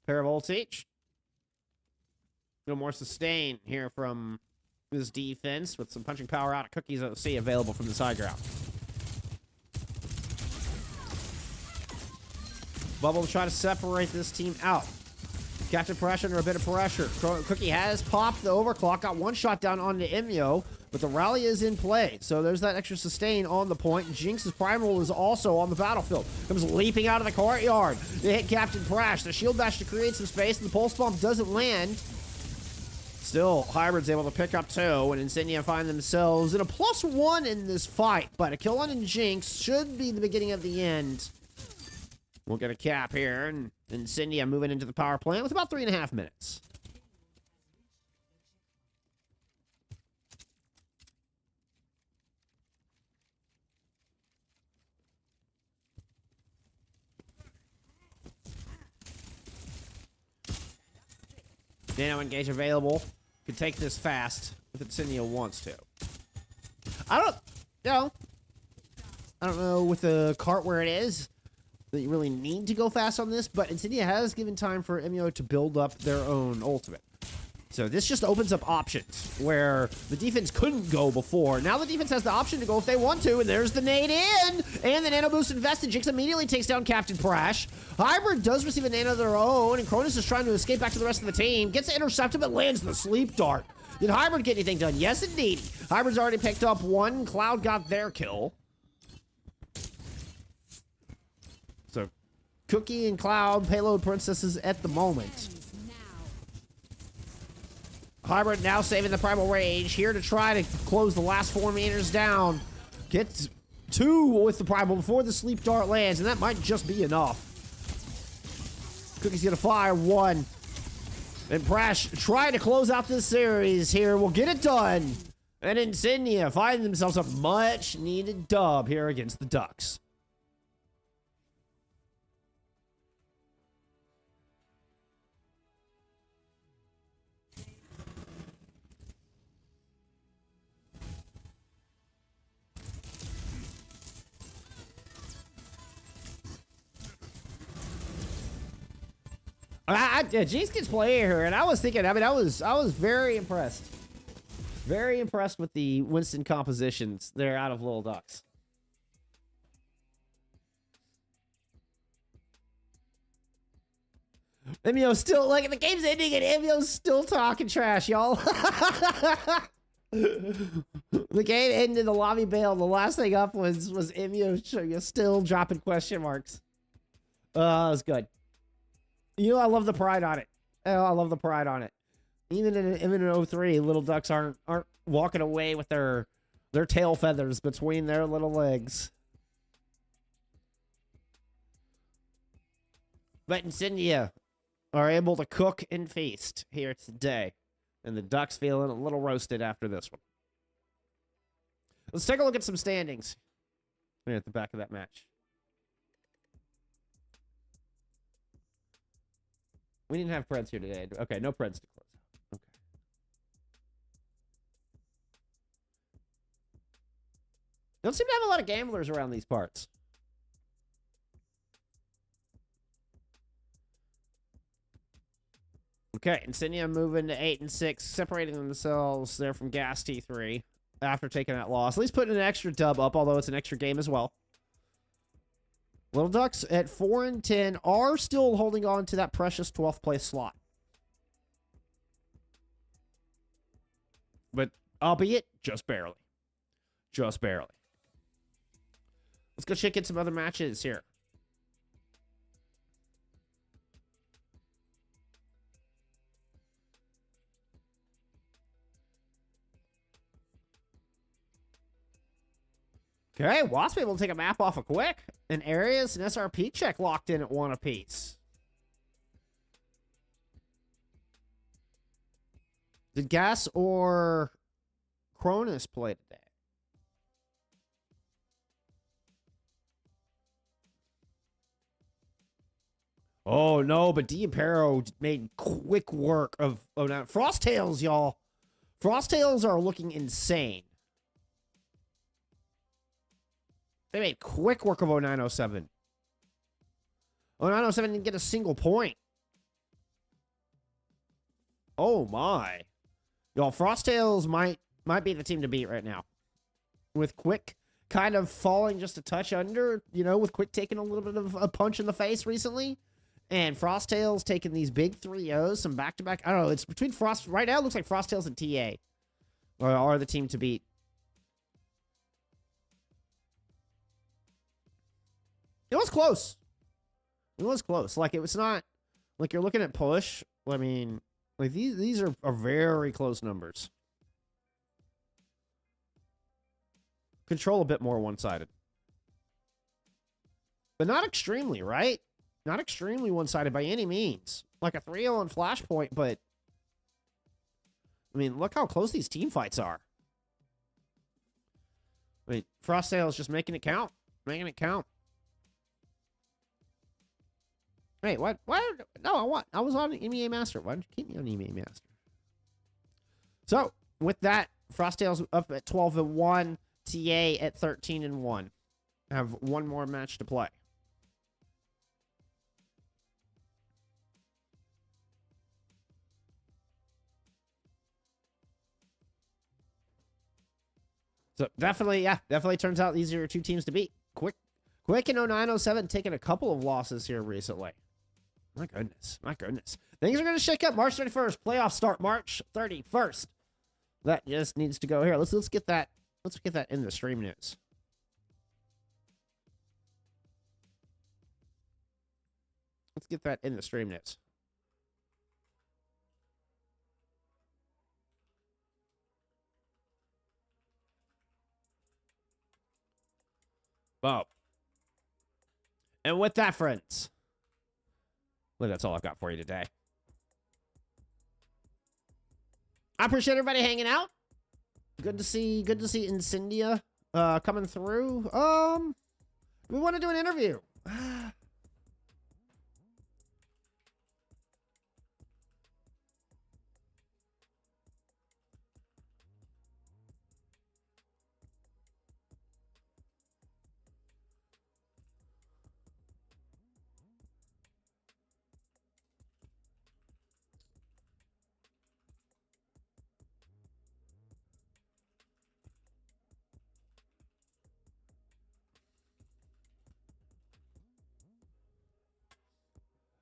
Pair of ults each. A little more sustain here from this defense with some punching power out of Cookie's OC available from the side ground. Bubble to try to separate this team out. Captain pressure under a bit of pressure. Cookie has popped the overclock, got one shot down onto Emio, but the rally is in play. So there's that extra sustain on the point. Jinx's primal is also on the battlefield. Comes leaping out of the courtyard. They hit Captain Prash. The shield bash to create some space, and the pulse bomb doesn't land. Still, Hybrid's able to pick up two, and Incendia find themselves in a +1 in this fight. But a kill on Jinx should be the beginning of the end. We'll get a cap here, and Incendia moving into the power plant with about 3.5 minutes. Nano engage available. Could take this fast if Incendia wants to. I don't know with the cart where it is that you really need to go fast on this, but Incendia has given time for Emio to build up their own ultimate. So this just opens up options where the defense couldn't go before. Now the defense has the option to go if they want to, and there's the nade in, and the nano boost invested. Jinx immediately takes down Captain Prash. Hybrid does receive a nano of their own, and Cronus is trying to escape back to the rest of the team. Gets intercepted, but lands the sleep dart. Did Hybrid get anything done? Yes, indeed. Hybrid's already picked up one. Cloud got their kill. So Cookie and Cloud, payload princesses at the moment. Hybrid now saving the primal rage, here to try to close the last 4 meters down. Gets 2 with the primal before the sleep dart lands, and that might just be enough. Cookie's gonna fire 1. And Prash trying to close out this series here. Will get it done. And Incendia find themselves a much needed dub here against the Ducks. Jinx gets play here, and I was thinking, I was very impressed. Very impressed with the Winston compositions there out of Little Ducks. Emio's still, like, the game's ending and Emio's still talking trash, y'all. The game ended, the lobby bailed. The last thing up was EMEA still dropping question marks. It was good. You know, I love the pride on it. Oh, I love the pride on it. Even in 03, little ducks aren't walking away with their tail feathers between their little legs. But Incendia are able to cook and feast here today. And the ducks feeling a little roasted after this one. Let's take a look at some standings. Right at the back of that match. We didn't have Preds here today. Okay, no Preds to close out. Okay. Don't seem to have a lot of gamblers around these parts. Okay, Incendia moving to 8 and 6, separating themselves there from Gas T3 after taking that loss. At least putting an extra dub up, although it's an extra game as well. Little Ducks at 4 and 10 are still holding on to that precious 12th place slot. But albeit just barely. Just barely. Let's go check in some other matches here. Okay, Wasp able to take a map off of Quick. And Areas and SRP check locked in at 1 apiece. Did Gas or Cronus play today? Oh, no, but D'Ampero made quick work of... Oh, no. Frosttails, y'all. Frosttails are looking insane. They made quick work of 0907. 0907 didn't get a single point. Oh, my. Y'all, Frosttails might be the team to beat right now. With Quick kind of falling just a touch under, you know, with Quick taking a little bit of a punch in the face recently. And Frosttails taking these big 3-0s, some back-to-back. I don't know, it's between Frost... Right now, it looks like Frosttails and TA are the team to beat. It was close. It was close. Like, it was not... Like, you're looking at push. I mean, like, these are very close numbers. Control a bit more one-sided. But not extremely, right? Not extremely one-sided by any means. Like a 3-0 on Flashpoint, but... I mean, look how close these team fights are. I mean, Frosttails just making it count. Making it count. Wait, what? What? No, I was on EMEA Master. Why don't you keep me on EMEA Master? So, with that, Frosttails up at 12 and 1. TA at 13 and 1. Have one more match to play. So definitely, yeah, definitely turns out these are two teams to beat. Quick and 0907 taking a couple of losses here recently. My goodness, my goodness. Things are going to shake up. March 31st, playoffs start March 31st. That just needs to go here. Let's get that. Let's get that in the stream news. Let's get that in the stream news. Boom. And with that, friends, well, that's all I've got for you today. I appreciate everybody hanging out. Good to see Incendia coming through. We want to do an interview.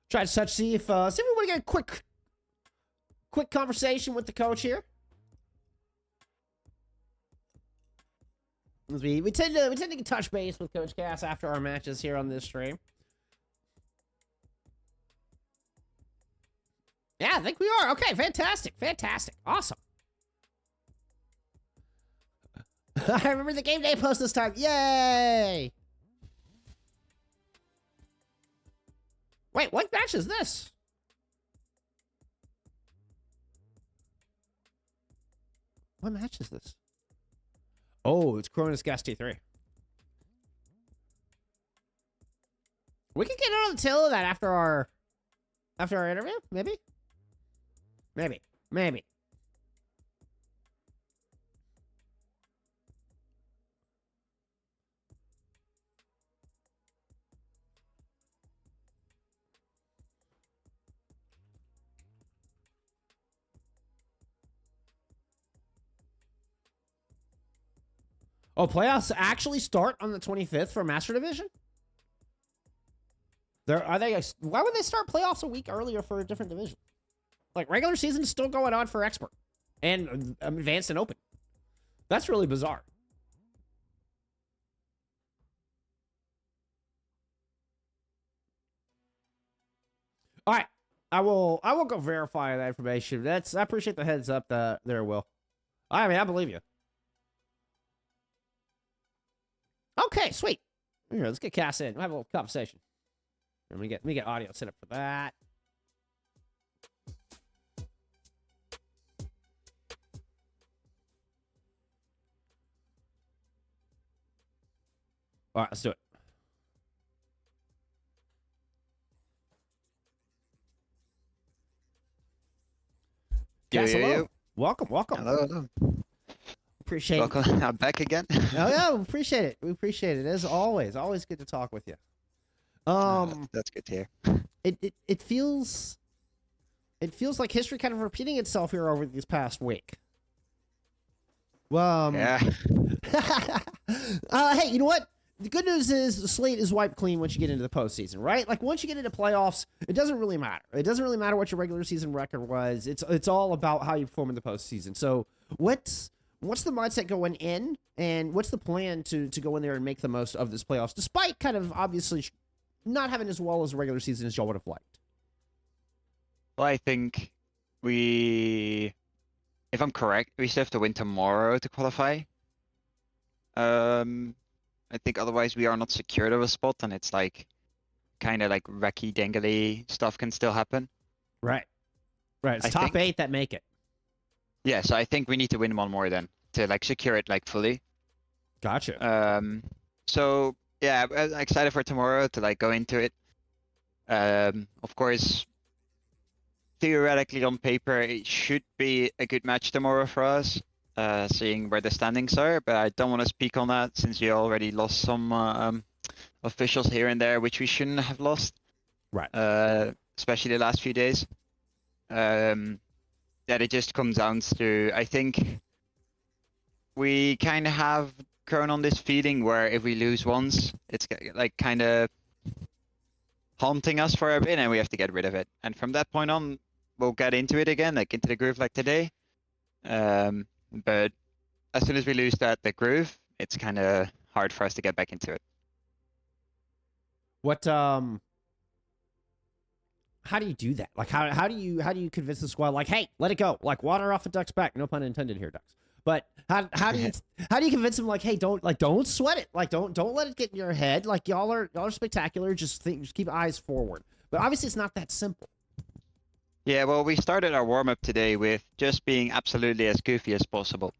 Try to see if we want to get a quick conversation with the coach here. We tend to touch base with Coach Cass after our matches here on this stream. Yeah, I think we are. Okay, fantastic. Fantastic. Awesome. I remember the game day post this time. Yay! Wait, what match is this? What match is this? Oh, it's Cronus Gas T3. We can get on the tail of that after our interview, maybe? Maybe. Oh, playoffs actually start on the 25th for Master Division? Why would they start playoffs a week earlier for a different division? Like, regular season is still going on for Expert and Advanced and Open. That's really bizarre. All right. I will go verify that information. I appreciate the heads up there, Will. I mean, I believe you. Okay, sweet. Here, let's get Cass in. We'll have a little conversation. Let me get audio set up for that. All right, let's do it. Cass, hello. Welcome. Hello. Appreciate it. Welcome. I'm back again. Oh yeah, we appreciate it. We appreciate it as always. Always good to talk with you. That's good to hear. It feels like history kind of repeating itself here over this past week. Well, Yeah. Hey, you know what? The good news is the slate is wiped clean once you get into the postseason, right? Like once you get into playoffs, it doesn't really matter. It doesn't really matter what your regular season record was. It's all about how you perform in the postseason. So what's the mindset going in, and what's the plan to go in there and make the most of this playoffs, despite kind of obviously not having as well as the regular season as y'all would have liked? Well, I think if I'm correct, we still have to win tomorrow to qualify. I think otherwise we are not secured of a spot, and it's like kind of like wacky dangly stuff can still happen. Right. It's I top think- 8 that make it. Yeah, so I think we need to win one more then to like secure it like fully. Gotcha. So yeah, I'm excited for tomorrow to like go into it. Of course, theoretically on paper, it should be a good match tomorrow for us, seeing where the standings are, but I don't want to speak on that since we already lost some officials here and there, which we shouldn't have lost. Right. Especially the last few days. That it just comes down to, I think we kind of have grown on this feeling where if we lose once, it's like kind of haunting us for a bit, and we have to get rid of it. And from that point on, we'll get into it again, like into the groove like today. But as soon as we lose the groove, it's kind of hard for us to get back into it. What how do you do that? Like how do you convince the squad, like, hey, let it go, like water off a duck's back? No pun intended here, ducks. But how do you convince them, like, hey, don't sweat it, like don't let it get in your head, like y'all are spectacular, just keep eyes forward. But obviously it's not that simple. Yeah, well, we started our warm-up today with just being absolutely as goofy as possible.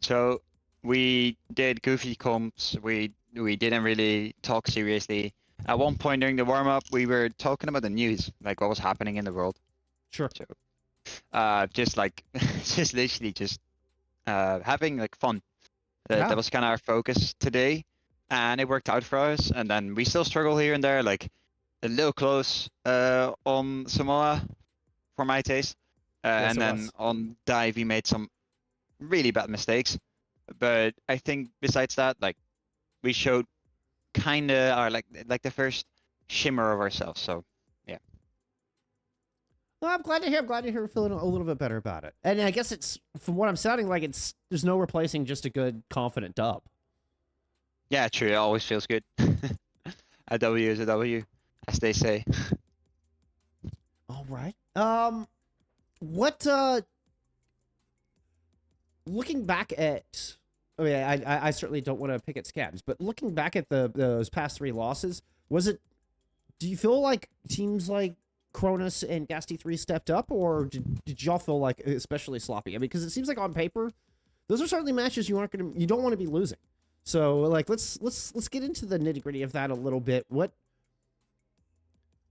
So we did goofy comps. We didn't really talk seriously. At one point during the warm-up, we were talking about the news, like what was happening in the world. Sure. So, just like, just literally just having like fun. Yeah. That was kind of our focus today, and it worked out for us. And then we still struggle here and there, like a little close on Somoa for my taste. Yes, And it then was. on dive, we made some really bad mistakes. But I think besides that, like we showed kind of our like the first shimmer of ourselves. So yeah. Well, I'm glad to hear you're feeling a little bit better about it. And I guess it's, from what I'm sounding like, there's no replacing just a good confident dub. Yeah, true. It always feels good. A W is a W, as they say. All right. What looking back at, oh yeah, I certainly don't want to pick at scabs, but looking back at those past 3 losses, do you feel like teams like Cronus and Gasti 3 stepped up, or did y'all feel like especially sloppy? I mean, because it seems like on paper, those are certainly matches you don't want to be losing. So like let's get into the nitty gritty of that a little bit. What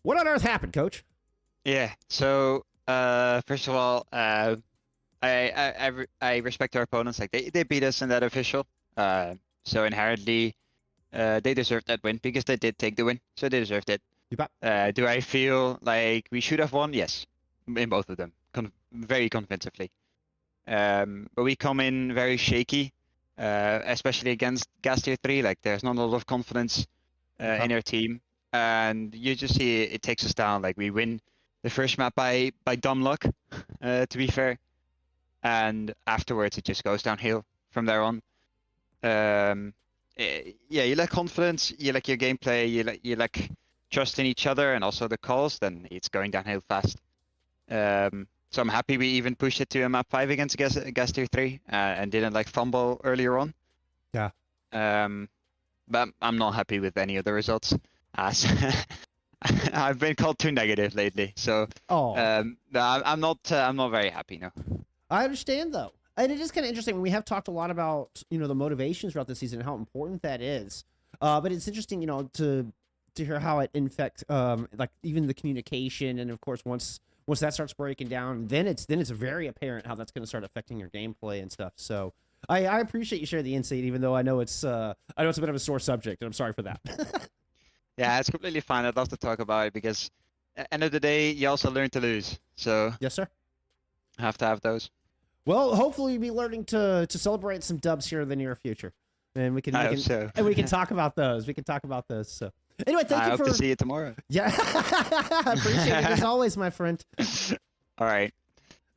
on earth happened, Coach? Yeah. So, first of all, I respect our opponents. Like they beat us in that official. So inherently, they deserved that win because they did take the win. So they deserved it. You bet. Do I feel like we should have won? Yes, in both of them, very convincingly. But we come in very shaky, especially against Gas Tier 3. Like there's not a lot of confidence in our team, and you just see it takes us down. Like we win the first map by dumb luck, to be fair, and afterwards it just goes downhill from there on. Yeah, you lack confidence, you lack your gameplay, you lack trust in each other, and also the calls. Then it's going downhill fast. So I'm happy we even pushed it to a map 5 against Gas Tier 3 and didn't like fumble earlier on. Yeah. But I'm not happy with any of the results, as I've been called too negative lately. So Oh. no, I'm not very happy now. I understand though. And it is kind of interesting. We have talked a lot about, the motivations throughout the season and how important that is. But it's interesting, to hear how it infects, like even the communication. And of course, once that starts breaking down, then it's very apparent how that's going to start affecting your gameplay and stuff. So I appreciate you sharing the insight, even though I know it's a bit of a sore subject, and I'm sorry for that. Yeah, it's completely fine. I'd love to talk about it because at the end of the day, you also learn to lose. So Yes, sir. have to have those. Well, hopefully you'll be learning to celebrate some dubs here in the near future, and we can I hope so. and we can talk about those. So anyway, thank I you hope for to see you tomorrow. Yeah, I appreciate it as always, my friend. All right.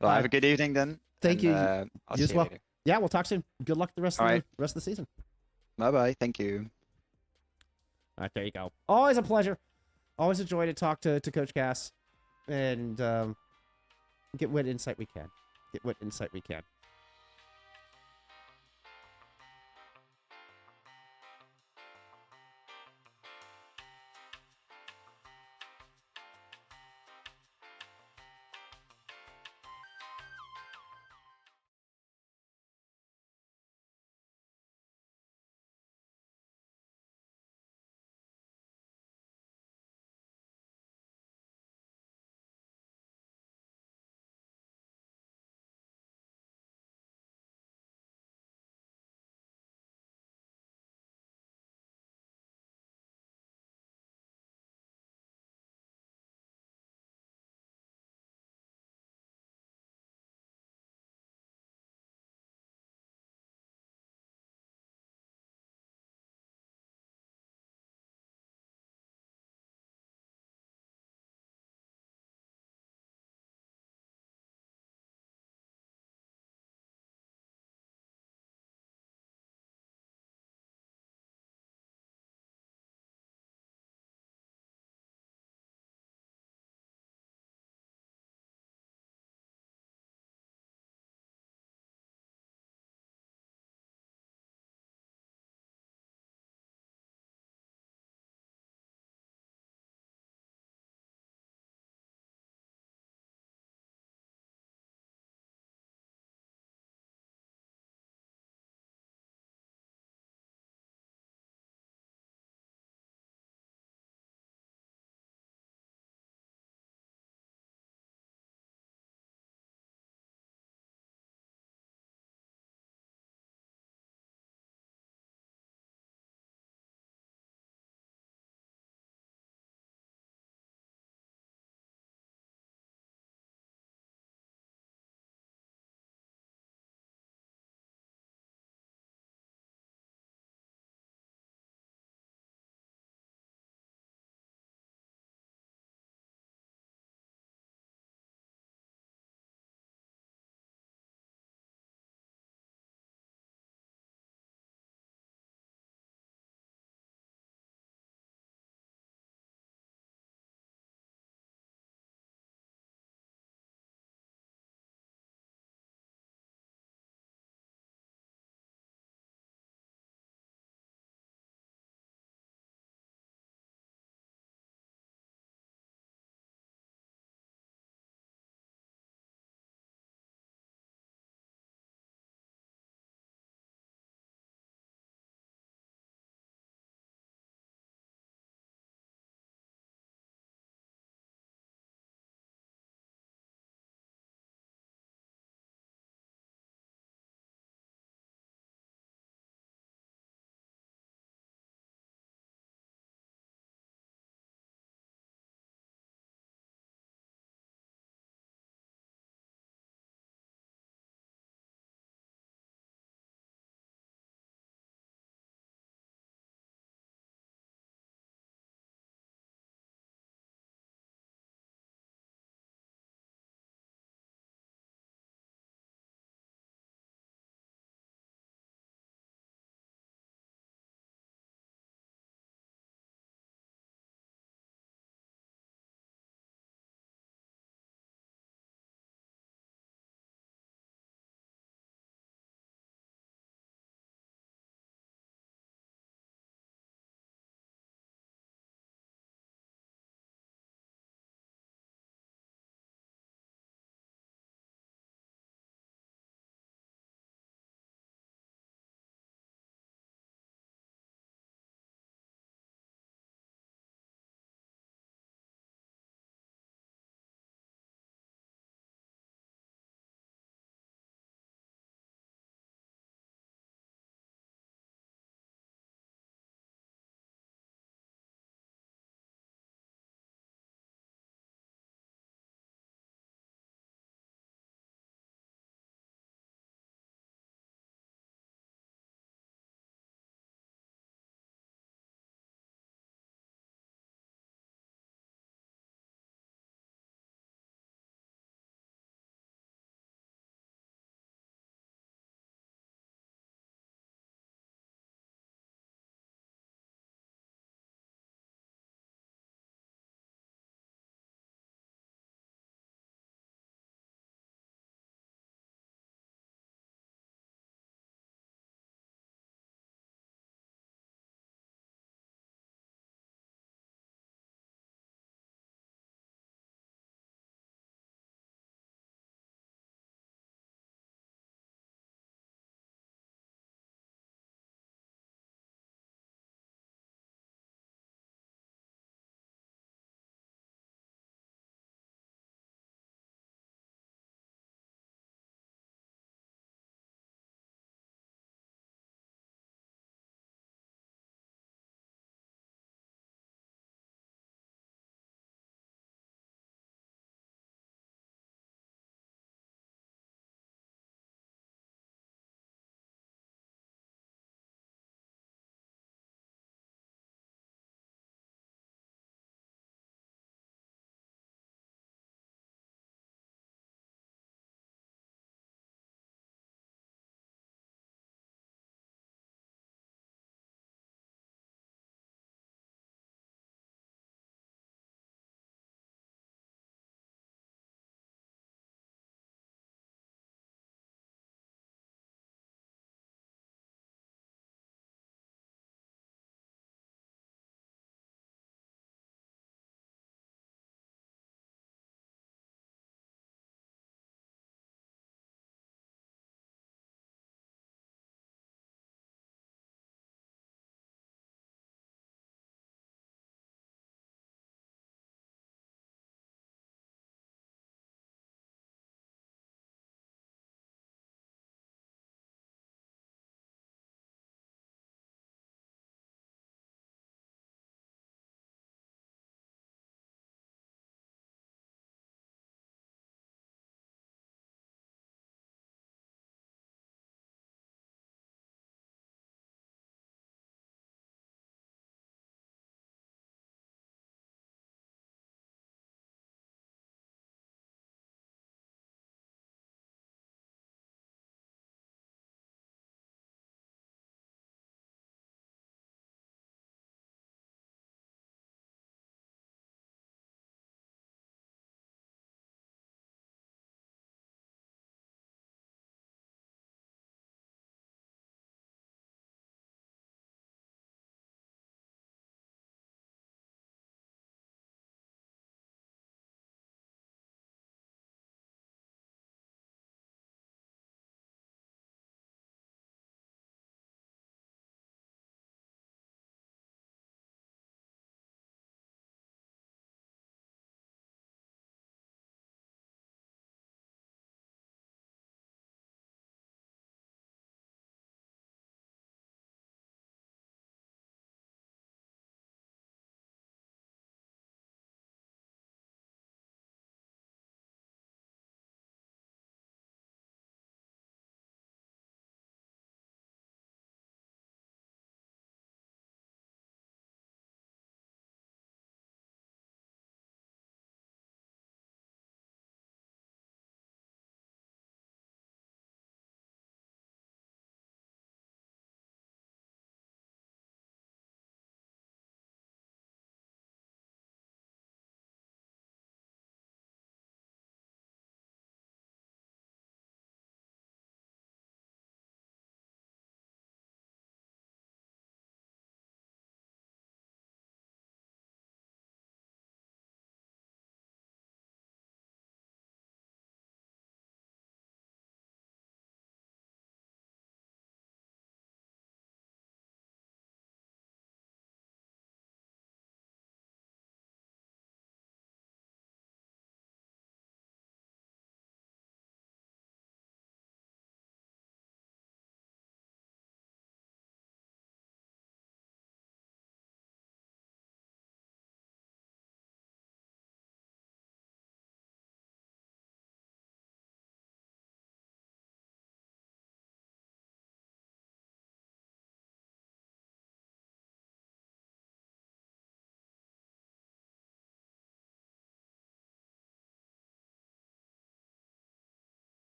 Well, have a good evening then. Thank you. I'll You see as you well. later. Yeah, we'll talk soon. Good luck the rest All of right. the rest of the season. Bye bye. Thank you. All right, there you go. Always a pleasure. Always a joy to talk to Coach Cass and get what insight we can.